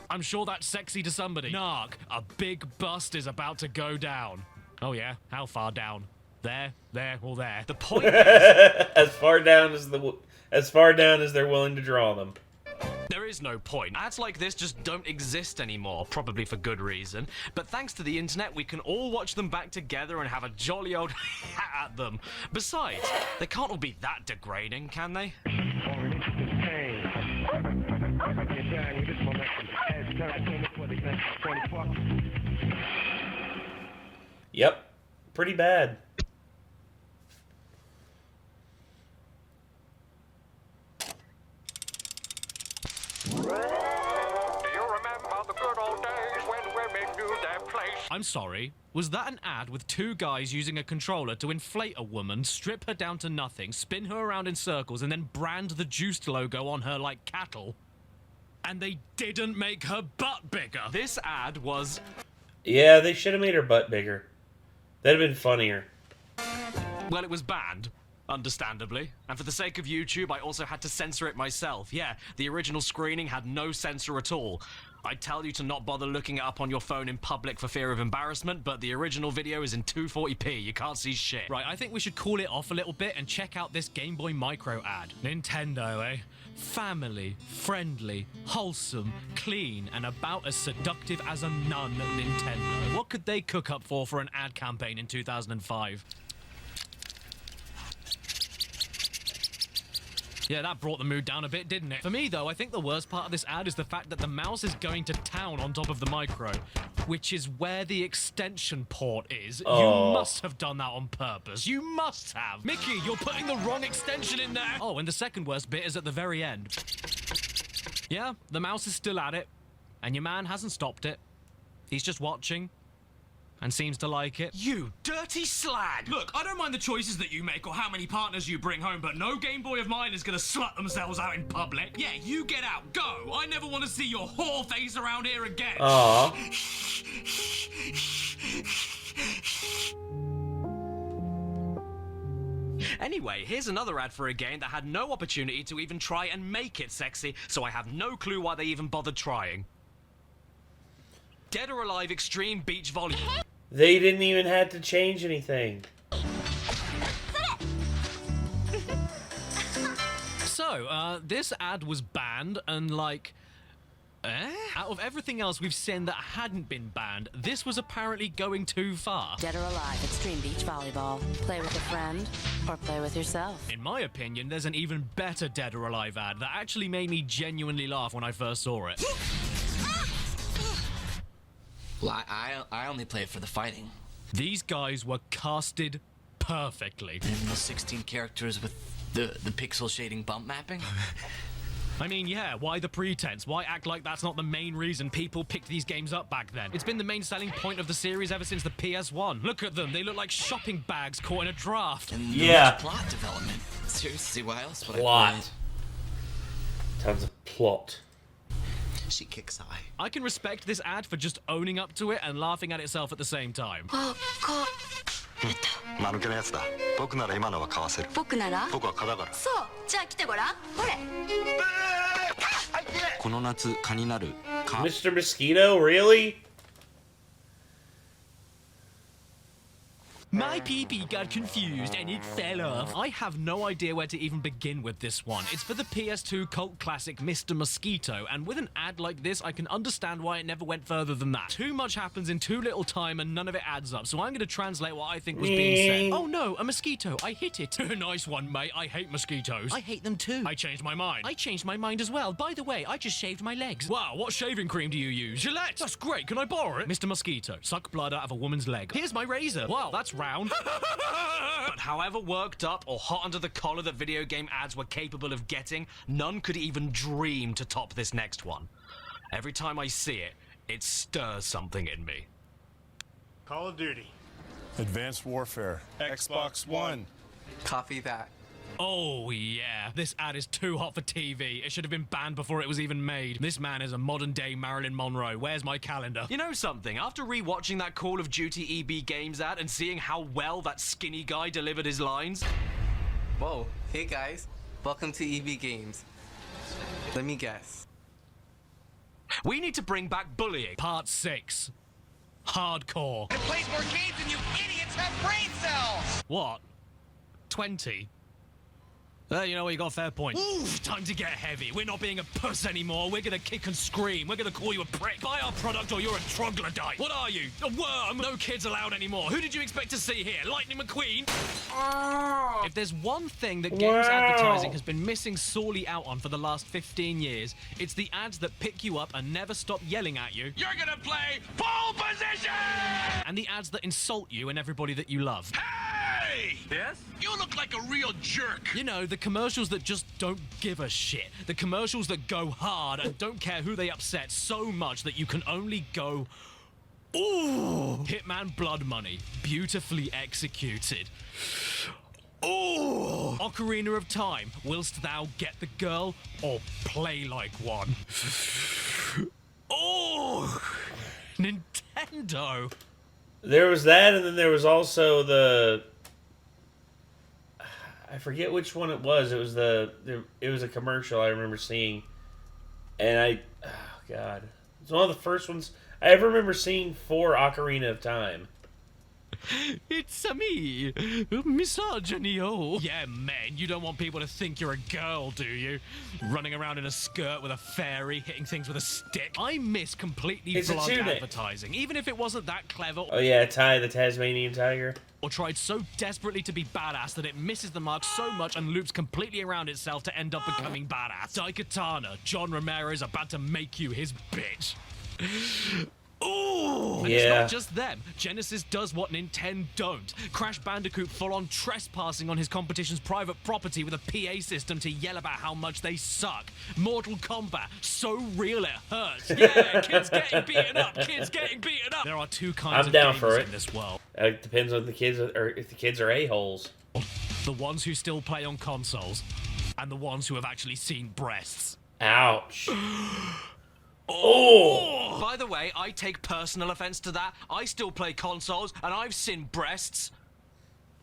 I'm sure that's sexy to somebody. Narc, a big bust is about to go down. Oh yeah, how far down? There, or there. The point is... as far down as they're willing to draw them. There is no point. Ads like this just don't exist anymore, probably for good reason. But thanks to the internet, we can all watch them back together and have a jolly old at them. Besides, they can't all be that degrading, can they? Yep, pretty bad. I'm sorry, was that an ad with 2 guys using a controller to inflate a woman, strip her down to nothing, spin her around in circles, and then brand the Juiced logo on her like cattle? And they didn't make her butt bigger. This ad was... Yeah, they should have made her butt bigger. That'd have been funnier. Well, it was banned, understandably. And for the sake of YouTube, I also had to censor it myself. Yeah, the original screening had no censor at all. I'd tell you to not bother looking it up on your phone in public for fear of embarrassment, but the original video is in 240p. You can't see shit. Right, I think we should cool it off a little bit and check out this Game Boy Micro ad. Nintendo, eh? Family, friendly, wholesome, clean, and about as seductive as a nun, Nintendo. What could they cook up for an ad campaign in 2005? Yeah, that brought the mood down a bit, didn't it? For me, though, I think the worst part of this ad is the fact that the mouse is going to town on top of the micro, which is where the extension port is. Oh. You must have done that on purpose. You must have. Mickey, you're putting the wrong extension in there. Oh, and the second worst bit is at the very end. Yeah, the mouse is still at it, and your man hasn't stopped it. He's just watching. and seems to like it. You dirty slag! Look, I don't mind the choices that you make or how many partners you bring home, but no Game Boy of mine is gonna slut themselves out in public. Yeah, you get out. Go! I never want to see your whore face around here again. Aww. Anyway, here's another ad for a game that had no opportunity to even try and make it sexy, so I have no clue why they even bothered trying. Dead or Alive Extreme Beach Volleyball. They didn't even have to change anything. So, this ad was banned, and like... Out of everything else we've seen that hadn't been banned, this was apparently going too far. Dead or Alive Extreme Beach Volleyball. Play with a friend, or play with yourself. In my opinion, there's an even better Dead or Alive ad that actually made me genuinely laugh when I first saw it. Well, I only play it for the fighting. These guys were casted perfectly. And the 16 characters with the pixel shading bump mapping? I mean, yeah, why the pretense? Why act like that's not the main reason people picked these games up back then? It's been the main selling point of the series ever since the PS1. Look at them, they look like shopping bags caught in a draft. And yeah. Plot development. Seriously, why else would plot. I play? Tons of plot. She kicks eye. I can respect this ad for just owning up to it and laughing at itself at the same time. 間抜けなやつだ。僕なら今のは買わせる。僕なら？僕は蚊だから。そう、じゃあ来てごらん。ほれ。この夏蚊になる。 Mr. Mosquito, really? My pee-pee got confused and it fell off. I have no idea where to even begin with this one. It's for the PS2 cult classic Mr. Mosquito, and with an ad like this, I can understand why it never went further than that. Too much happens in too little time and none of it adds up, so I'm going to translate what I think was being said. Oh no, a mosquito. I hit it. Nice one, mate. I hate mosquitoes. I hate them too. I changed my mind. I changed my mind as well. By the way, I just shaved my legs. Wow, what shaving cream do you use? Gillette! That's great. Can I borrow it? Mr. Mosquito, suck blood out of a woman's leg. Here's my razor. Wow, that's round. But however worked up or hot under the collar that video game ads were capable of getting, none could even dream to top this next one. Every time I see it, it stirs something in me. Call of Duty. Advanced Warfare. Xbox One. Copy that. Oh yeah, this ad is too hot for TV. It should have been banned before it was even made. This man is a modern-day Marilyn Monroe. Where's my calendar? You know something? After rewatching that Call of Duty EB Games ad and seeing how well that skinny guy delivered his lines... Whoa, hey guys. Welcome to EB Games. Let me guess. We need to bring back bullying. Part 6. Hardcore. It plays more games than you idiots have brain cells! What? 20? You know what, you got a fair point. Oof, time to get heavy. We're not being a puss anymore. We're gonna kick and scream. We're gonna call you a prick. Buy our product or you're a troglodyte. What are you? A worm? No kids allowed anymore. Who did you expect to see here? Lightning McQueen? If there's one thing that games advertising has been missing sorely out on for the last 15 years, it's the ads that pick you up and never stop yelling at you. You're gonna play pole position! And the ads that insult you and everybody that you love. Hey! Yes? You look like a real jerk. You know, the commercials that just don't give a shit. The commercials that go hard and don't care who they upset so much that you can only go, ooh! Hitman Blood Money, beautifully executed. Ooh! Ocarina of Time, whilst thou get the girl or play like one. Oh! Nintendo! There was that, and then there was also the... I forget which one it was. It was it was a commercial I remember seeing, and oh god, it's one of the first ones I ever remember seeing for Ocarina of Time. It's me, misogyny. Oh, yeah, man. You don't want people to think you're a girl, do you? Running around in a skirt with a fairy, hitting things with a stick. I miss completely blunt advertising, even if it wasn't that clever. Oh yeah, Ty the Tasmanian Tiger. Or tried so desperately to be badass that it misses the mark so much and loops completely around itself to end up becoming badass. Daikatana, John Ramirez about to make you his bitch. Ooh! And it's not just them. Genesis does what Nintendo don't. Crash Bandicoot full-on trespassing on his competition's private property with a PA system to yell about how much they suck. Mortal Kombat, so real it hurts. Yeah, kids getting beaten up, kids getting beaten up. There are two kinds of gamers in this world. It depends on the kids, or if the kids are a-holes. The ones who still play on consoles, and the ones who have actually seen breasts. Ouch. Oh! By the way, I take personal offense to that. I still play consoles, and I've seen breasts.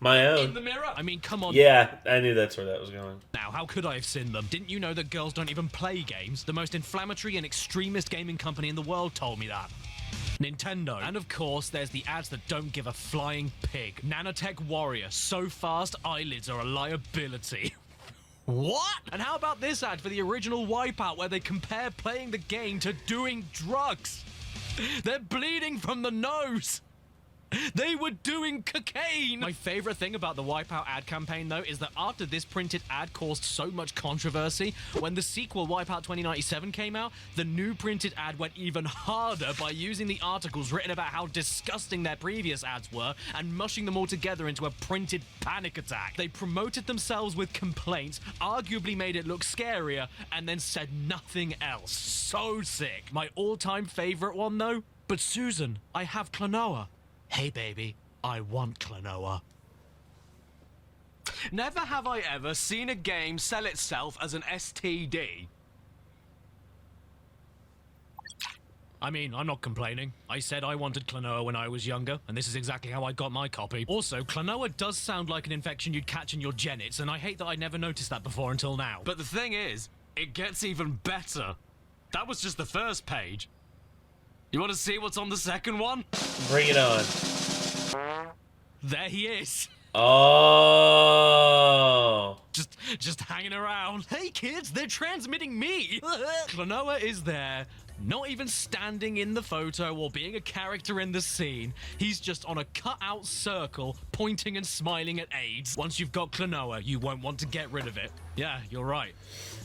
My own. In the mirror? I mean, come on. Yeah, I knew that's where that was going. Now, how could I have seen them? Didn't you know that girls don't even play games? The most inflammatory and extremist gaming company in the world told me that. Nintendo. And of course, there's the ads that don't give a flying pig. Nanotech Warrior, so fast, eyelids are a liability. What? And how about this ad for the original Wipeout where they compare playing the game to doing drugs? They're bleeding from the nose. They were doing cocaine! My favorite thing about the Wipeout ad campaign, though, is that after this printed ad caused so much controversy, when the sequel Wipeout 2097 came out, the new printed ad went even harder by using the articles written about how disgusting their previous ads were and mushing them all together into a printed panic attack. They promoted themselves with complaints, arguably made it look scarier, and then said nothing else. So sick. My all-time favorite one, though? But Susan, I have Klonoa. Hey baby, I want Klonoa. Never have I ever seen a game sell itself as an STD. I mean, I'm not complaining. I said I wanted Klonoa when I was younger, and this is exactly how I got my copy. Also, Klonoa does sound like an infection you'd catch in your genits, and I hate that I never noticed that before until now. But the thing is, it gets even better. That was just the first page. You want to see what's on the second one? Bring it on. There he is. Oh. Just hanging around. Hey kids, they're transmitting me. Klonoa is there, not even standing in the photo or being a character in the scene. He's just on a cut-out circle, pointing and smiling at AIDS. Once you've got Klonoa, you won't want to get rid of it. Yeah, you're right.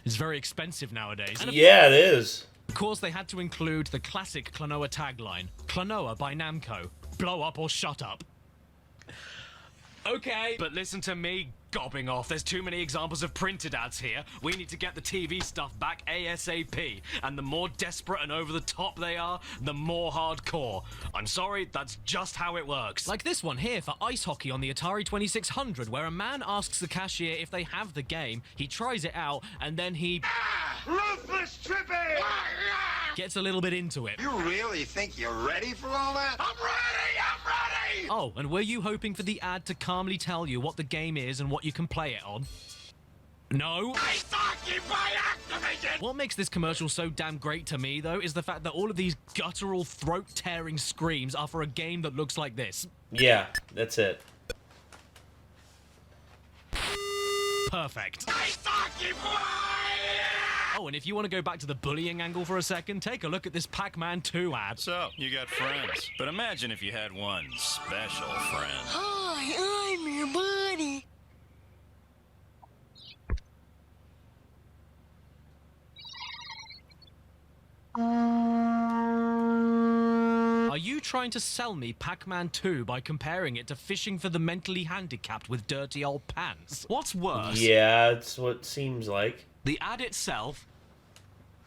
It's very expensive nowadays. Yeah, it is. Of course, they had to include the classic Klonoa tagline, Klonoa by Namco, blow up or shut up. Okay, but listen to me gobbing off. There's too many examples of printed ads here. We need to get the TV stuff back ASAP. And the more desperate and over the top they are, the more hardcore. I'm sorry, that's just how it works. Like this one here for ice hockey on the Atari 2600, where a man asks the cashier if they have the game, he tries it out, and then he... Ruthless Trippy! Gets a little bit into it. You really think you're ready for all that? I'm ready! I'm ready! Oh, and were you hoping for the ad to calmly tell you what the game is and what you can play it on? No. What makes this commercial so damn great to me, though, is the fact that all of these guttural, throat-tearing screams are for a game that looks like this. Yeah, that's it. Perfect. Oh, and if you want to go back to the bullying angle for a second, take a look at this Pac-Man 2 ad. So, you got friends. But imagine if you had one special friend. Hi, I'm your buddy. Are you trying to sell me Pac-Man 2 by comparing it to fishing for the mentally handicapped with dirty old pants? What's worse? Yeah, it's what it seems like. The ad itself,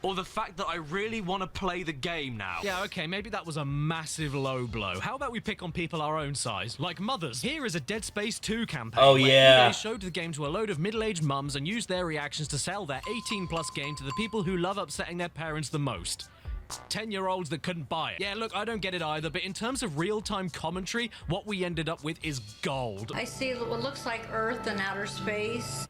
or the fact that I really want to play the game now? Yeah, okay, maybe that was a massive low blow. How about we pick on people our own size, like mothers? Here is a Dead Space 2 campaign. Oh, where yeah. EA showed the game to a load of middle-aged mums and used their reactions to sell their 18-plus game to the people who love upsetting their parents the most. 10-year-olds that couldn't buy it. Yeah, look, I don't get it either, but in terms of real-time commentary, what we ended up with is gold. I see what looks like Earth and outer space.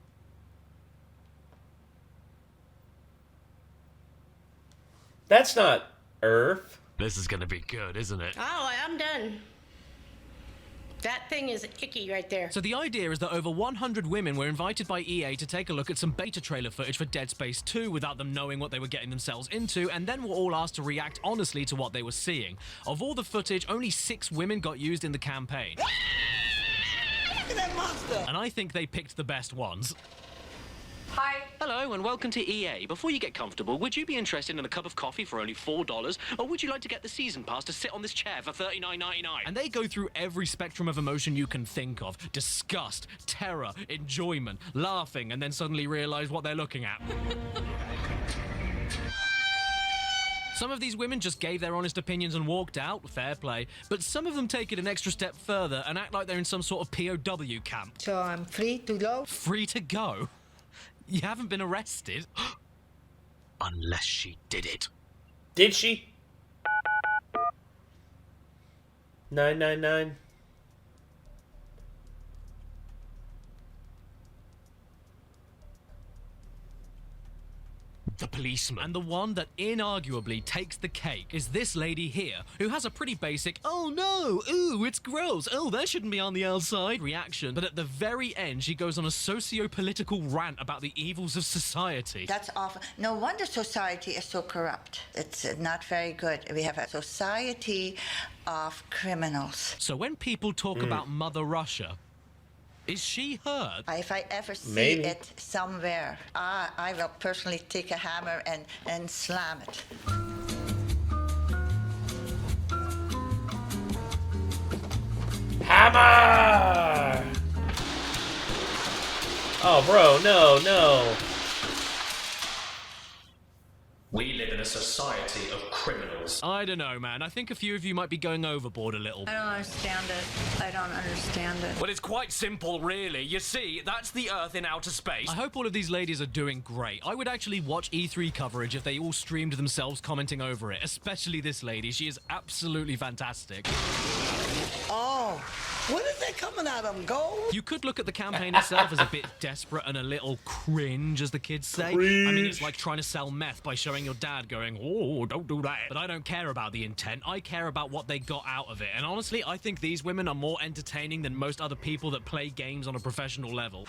That's not Earth. This is gonna be good, isn't it? Oh, I'm done. That thing is icky right there. So the idea is that over 100 women were invited by EA to take a look at some beta trailer footage for Dead Space 2 without them knowing what they were getting themselves into, and then were all asked to react honestly to what they were seeing. Of all the footage, only 6 women got used in the campaign. Look at that monster! And I think they picked the best ones. Hi. Hello and welcome to EA. Before you get comfortable, would you be interested in a cup of coffee for only $4? Or would you like to get the season pass to sit on this chair for $39.99? And they go through every spectrum of emotion you can think of. Disgust, terror, enjoyment, laughing, and then suddenly realize what they're looking at. Some of these women just gave their honest opinions and walked out, fair play, but some of them take it an extra step further and act like they're in some sort of POW camp. So I'm free to go? Free to go? You haven't been arrested? Unless she did it. Did she? 999. The policeman. And the one that inarguably takes the cake is this lady here, who has a pretty basic, oh no, ooh, it's gross, oh, that shouldn't be on the outside reaction. But at the very end, she goes on a socio-political rant about the evils of society. That's awful. No wonder society is so corrupt. It's not very good. We have a society of criminals. So when people talk about Mother Russia, is she heard? If I ever see it somewhere, I will personally take a hammer and slam it. Hammer! Oh, bro, no. We live in a society of criminals. I don't know, man. I think a few of you might be going overboard a little. I don't understand it. I don't understand it. Well, it's quite simple, really. You see, that's the Earth in outer space. I hope all of these ladies are doing great. I would actually watch E3 coverage if they all streamed themselves commenting over it, especially this lady. She is absolutely fantastic. Oh, what is that coming out of them, gold? You could look at the campaign itself as a bit desperate and a little cringe, as the kids say. Cringe. I mean, it's like trying to sell meth by showing your dad going, oh, don't do that. But I don't care about the intent. I care about what they got out of it. And honestly, I think these women are more entertaining than most other people that play games on a professional level.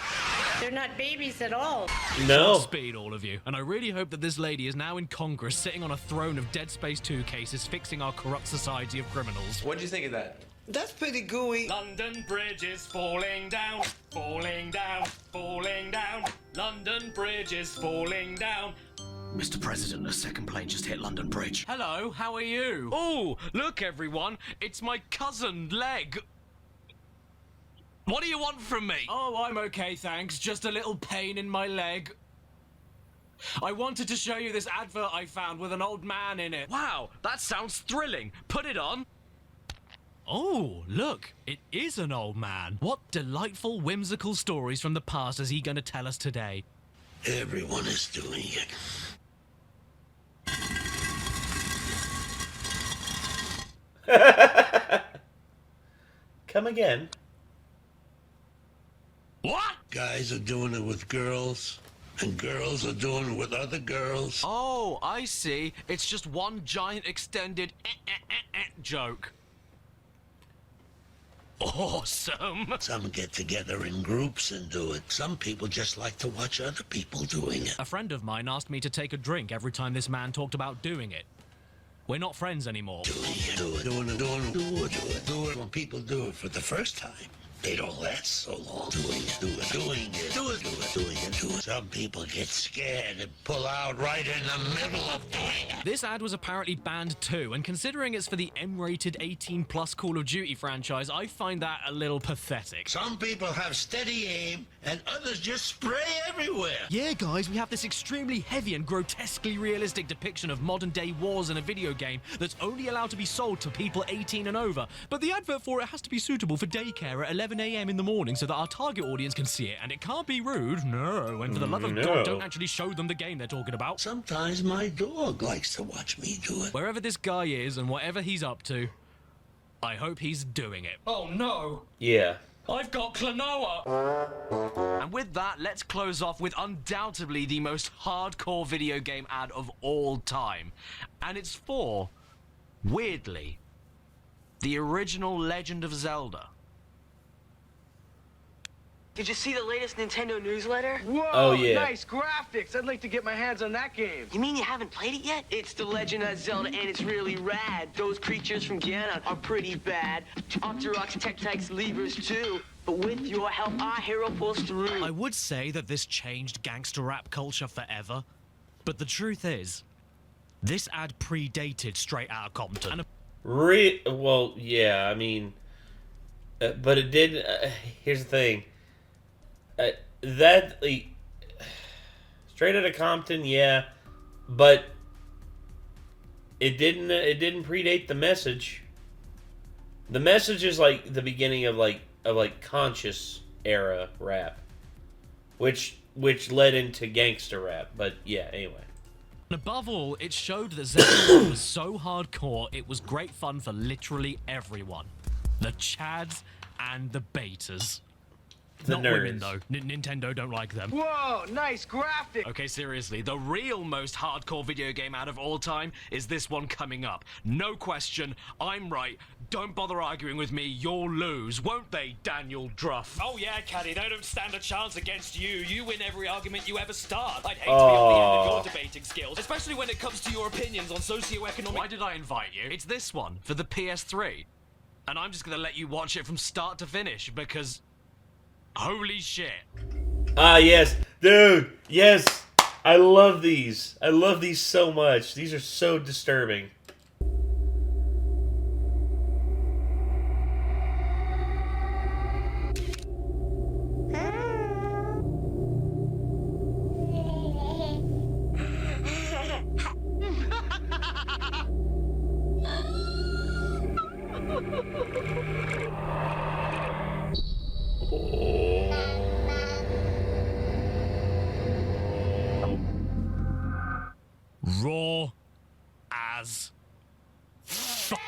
They're not babies at all. No. Speed, all of you. And I really hope that this lady is now in Congress, sitting on a throne of Dead Space 2 cases, fixing our corrupt society of criminals. What did you think of that? That's pretty gooey. London Bridge is falling down, falling down, falling down. London Bridge is falling down. Mr. President, a second plane just hit London Bridge. Hello, how are you? Oh, look, everyone. It's my cousin, Leg. What do you want from me? Oh, I'm okay, thanks. Just a little pain in my leg. I wanted to show you this advert I found with an old man in it. Wow, that sounds thrilling. Put it on. Oh, look, it is an old man. What delightful, whimsical stories from the past is he going to tell us today? Everyone is doing it. Come again. What? Guys are doing it with girls, and girls are doing it with other girls. Oh, I see. It's just one giant extended joke. Awesome. Some get together in groups and do it. Some people just like to watch other people doing it. A friend of mine asked me to take a drink every time this man talked about doing it. We're not friends anymore. Do it. When people do it for the first time, they don't last so long. Doing it. Some people get scared and pull out right in the middle of doing it. This ad was apparently banned too, and considering it's for the M-rated 18+ Call of Duty franchise, I find that a little pathetic. Some people have steady aim, and others just spray everywhere. Yeah, guys, we have this extremely heavy and grotesquely realistic depiction of modern-day wars in a video game that's only allowed to be sold to people 18 and over, but the advert for it has to be suitable for daycare at 11 a.m. in the morning so that our target audience can see it, and it can't be rude, no, and for the love of God, don't actually show them the game they're talking about. Sometimes my dog likes to watch me do it. Wherever this guy is and whatever he's up to, I hope he's doing it. Oh no! Yeah. I've got Klonoa! And with that, let's close off with undoubtedly the most hardcore video game ad of all time. And it's for, weirdly, the original Legend of Zelda. Did you see the latest Nintendo newsletter? Whoa, oh, yeah. Nice graphics. I'd like to get my hands on that game. You mean you haven't played it yet? It's the Legend of Zelda, and it's really rad. Those creatures from Ganon are pretty bad. Octoroks, Tektites, Levers, too. But with your help, our hero pulls through. I would say that this changed gangster rap culture forever, but the truth is, this ad predated Straight Outta Compton. Well, yeah, I mean, but it did. Here's the thing. That Straight Outta Compton, yeah, but it didn't predate the message. The message is like the beginning of like conscious era rap, which led into gangster rap. But yeah, anyway. Above all, it showed that Zelda was so hardcore, it was great fun for literally everyone. The Chads and the Betas. The Not nerds. women, though. Nintendo don't like them. Whoa, nice graphic. Okay, seriously, the real most hardcore video game ad of all time is this one coming up. No question, I'm right. Don't bother arguing with me, you'll lose, won't they, Daniel Druff? Oh yeah, Caddy, they don't stand a chance against you. You win every argument you ever start. I'd hate to be on the end of your debating skills, especially when it comes to your opinions on socioeconomic... Why did I invite you? It's this one, for the PS3. And I'm just gonna let you watch it from start to finish, because... holy shit. Ah, yes. Dude, yes. I love these. I love these so much. These are so disturbing. Raw as fuck.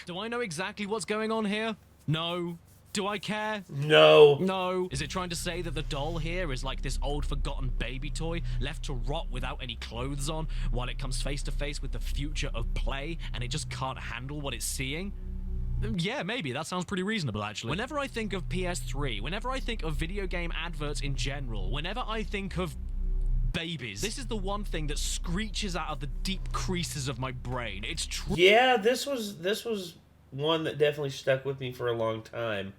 Do I know exactly what's going on here? No. Do I care? No. No. Is it trying to say that the doll here is like this old forgotten baby toy left to rot without any clothes on while it comes face to face with the future of play and it just can't handle what it's seeing? Yeah, maybe. That sounds pretty reasonable, actually. Whenever I think of PS3, whenever I think of video game adverts in general, whenever I think of babies, this is the one thing that screeches out of the deep creases of my brain. It's true. Yeah, this was one that definitely stuck with me for a long time.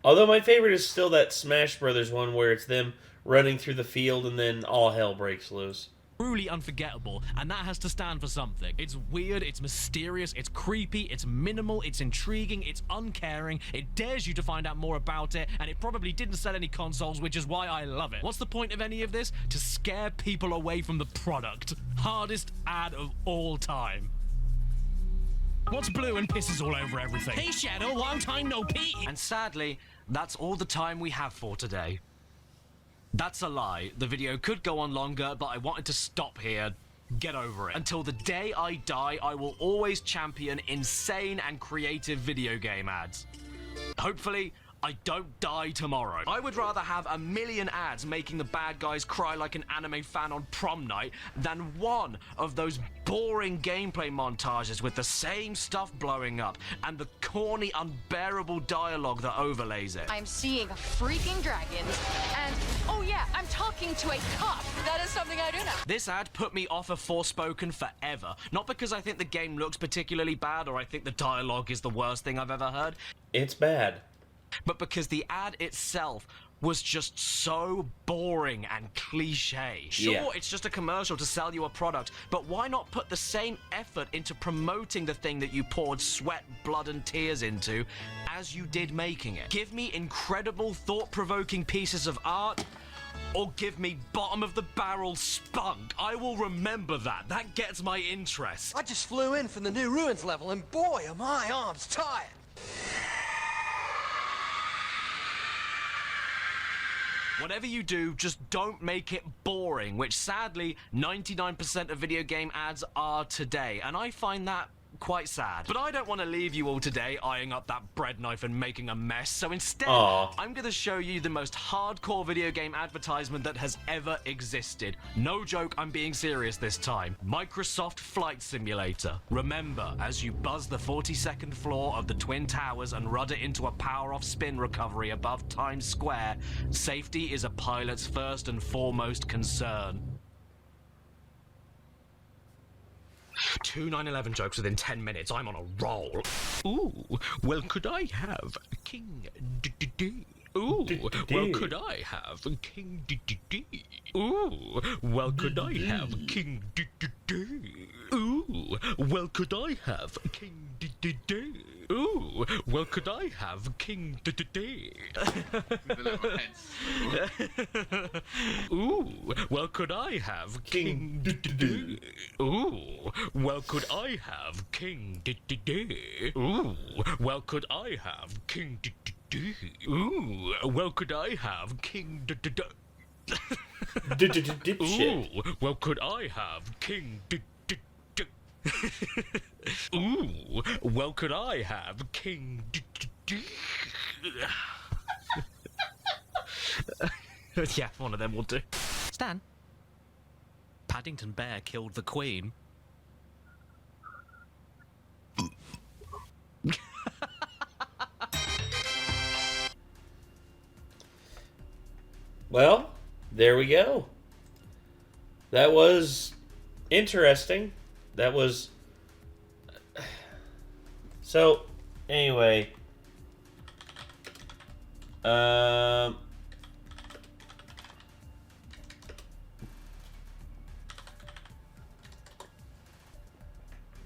Although my favorite is still that Smash Brothers one where it's them running through the field and then all hell breaks loose. Truly unforgettable, and that has to stand for something. It's weird, it's mysterious, it's creepy, it's minimal, it's intriguing, it's uncaring, it dares you to find out more about it, and it probably didn't sell any consoles, which is why I love it. What's the point of any of this? To scare people away from the product. Hardest ad of all time. What's blue and pisses all over everything? Hey Shadow, long time no pee! And sadly, that's all the time we have for today. That's a lie. The video could go on longer, but I wanted to stop here. Get over it. Until the day I die, I will always champion insane and creative video game ads. Hopefully, I don't die tomorrow. I would rather have 1 million ads making the bad guys cry like an anime fan on prom night than one of those boring gameplay montages with the same stuff blowing up and the corny, unbearable dialogue that overlays it. I'm seeing a freaking dragon, and oh yeah, I'm talking to a cop. That is something I do now. This ad put me off of Forspoken forever. Not because I think the game looks particularly bad or I think the dialogue is the worst thing I've ever heard. It's bad. But because the ad itself was just so boring and cliche. Sure, it's just a commercial to sell you a product, but why not put the same effort into promoting the thing that you poured sweat, blood, and tears into as you did making it? Give me incredible, thought-provoking pieces of art, or give me bottom-of-the-barrel spunk. I will remember that. That gets my interest. I just flew in from the new ruins level, and boy, are my arms tired. Whatever you do, just don't make it boring, which sadly 99% of video game ads are today, and I find that quite sad. But I don't want to leave you all today eyeing up that bread knife and making a mess, so instead, I'm going to show you the most hardcore video game advertisement that has ever existed. No joke, I'm being serious this time. Microsoft Flight Simulator. Remember, as you buzz the 42nd floor of the Twin Towers and rudder into a power-off spin recovery above Times Square, safety is a pilot's first and foremost concern. 2 9/11 jokes within 10 minutes. I'm on a roll. Ooh, well, could I have King D? Ooh, well, could I have King D? Ooh, well, could I have King D? Ooh, well, could I have King D? Ooh, well, could I have King D? Ooh, well, could I have King D? Ooh, well, could I have King D? Ooh, well, could I have King D? Ooh, well, could I have King D? Ooh, well, could I have King D? Ooh, well, could I have King D? Yeah, one of them will do. Stan, Paddington Bear killed the Queen. Well, there we go. That was interesting. That was... So, anyway.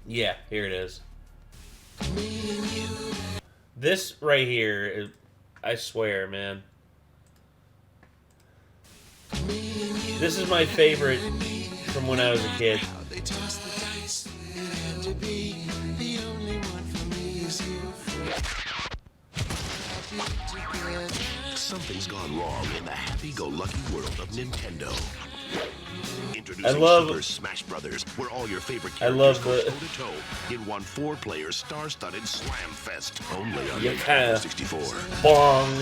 Yeah, here it is. This right here is, I swear, man. This is my favorite from when I was a kid. Something's gone wrong in the happy-go-lucky world of Nintendo. Introducing Super Smash Brothers, where all your favorite characters go toe-to-toe in one 4-player star-studded slam fest, only on Nintendo 64. Bong.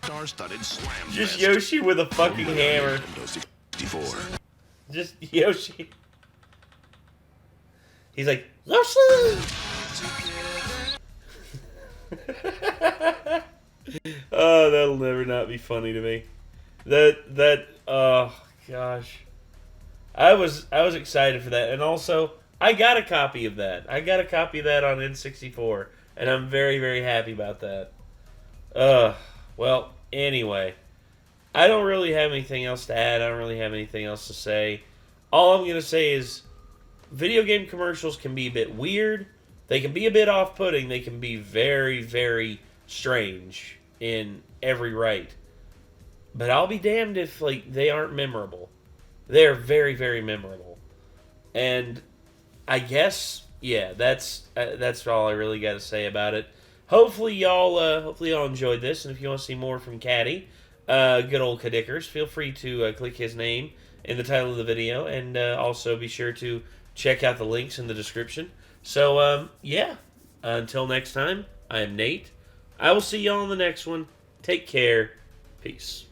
Star-studded slam Just fest. Yoshi with a fucking Only hammer. Nintendo 64. Just Yoshi. He's like, Yoshi! Oh, that'll never not be funny to me. Oh gosh, I was excited for that, and also I got a copy of that. I got a copy of that on N64, and I'm very, very happy about that. Well, anyway, I don't really have anything else to add. I don't really have anything else to say. All I'm gonna say is, video game commercials can be a bit weird. They can be a bit off-putting. They can be very, very strange in every right. But I'll be damned if they aren't memorable. They're very, very memorable. And I guess, yeah, that's all I really got to say about it. Hopefully y'all enjoyed this, and if you want to see more from Caddy, good old Caddicarus, feel free to click his name in the title of the video, and also be sure to check out the links in the description. So, yeah, until next time, I am Nate. I will see y'all in the next one. Take care. Peace.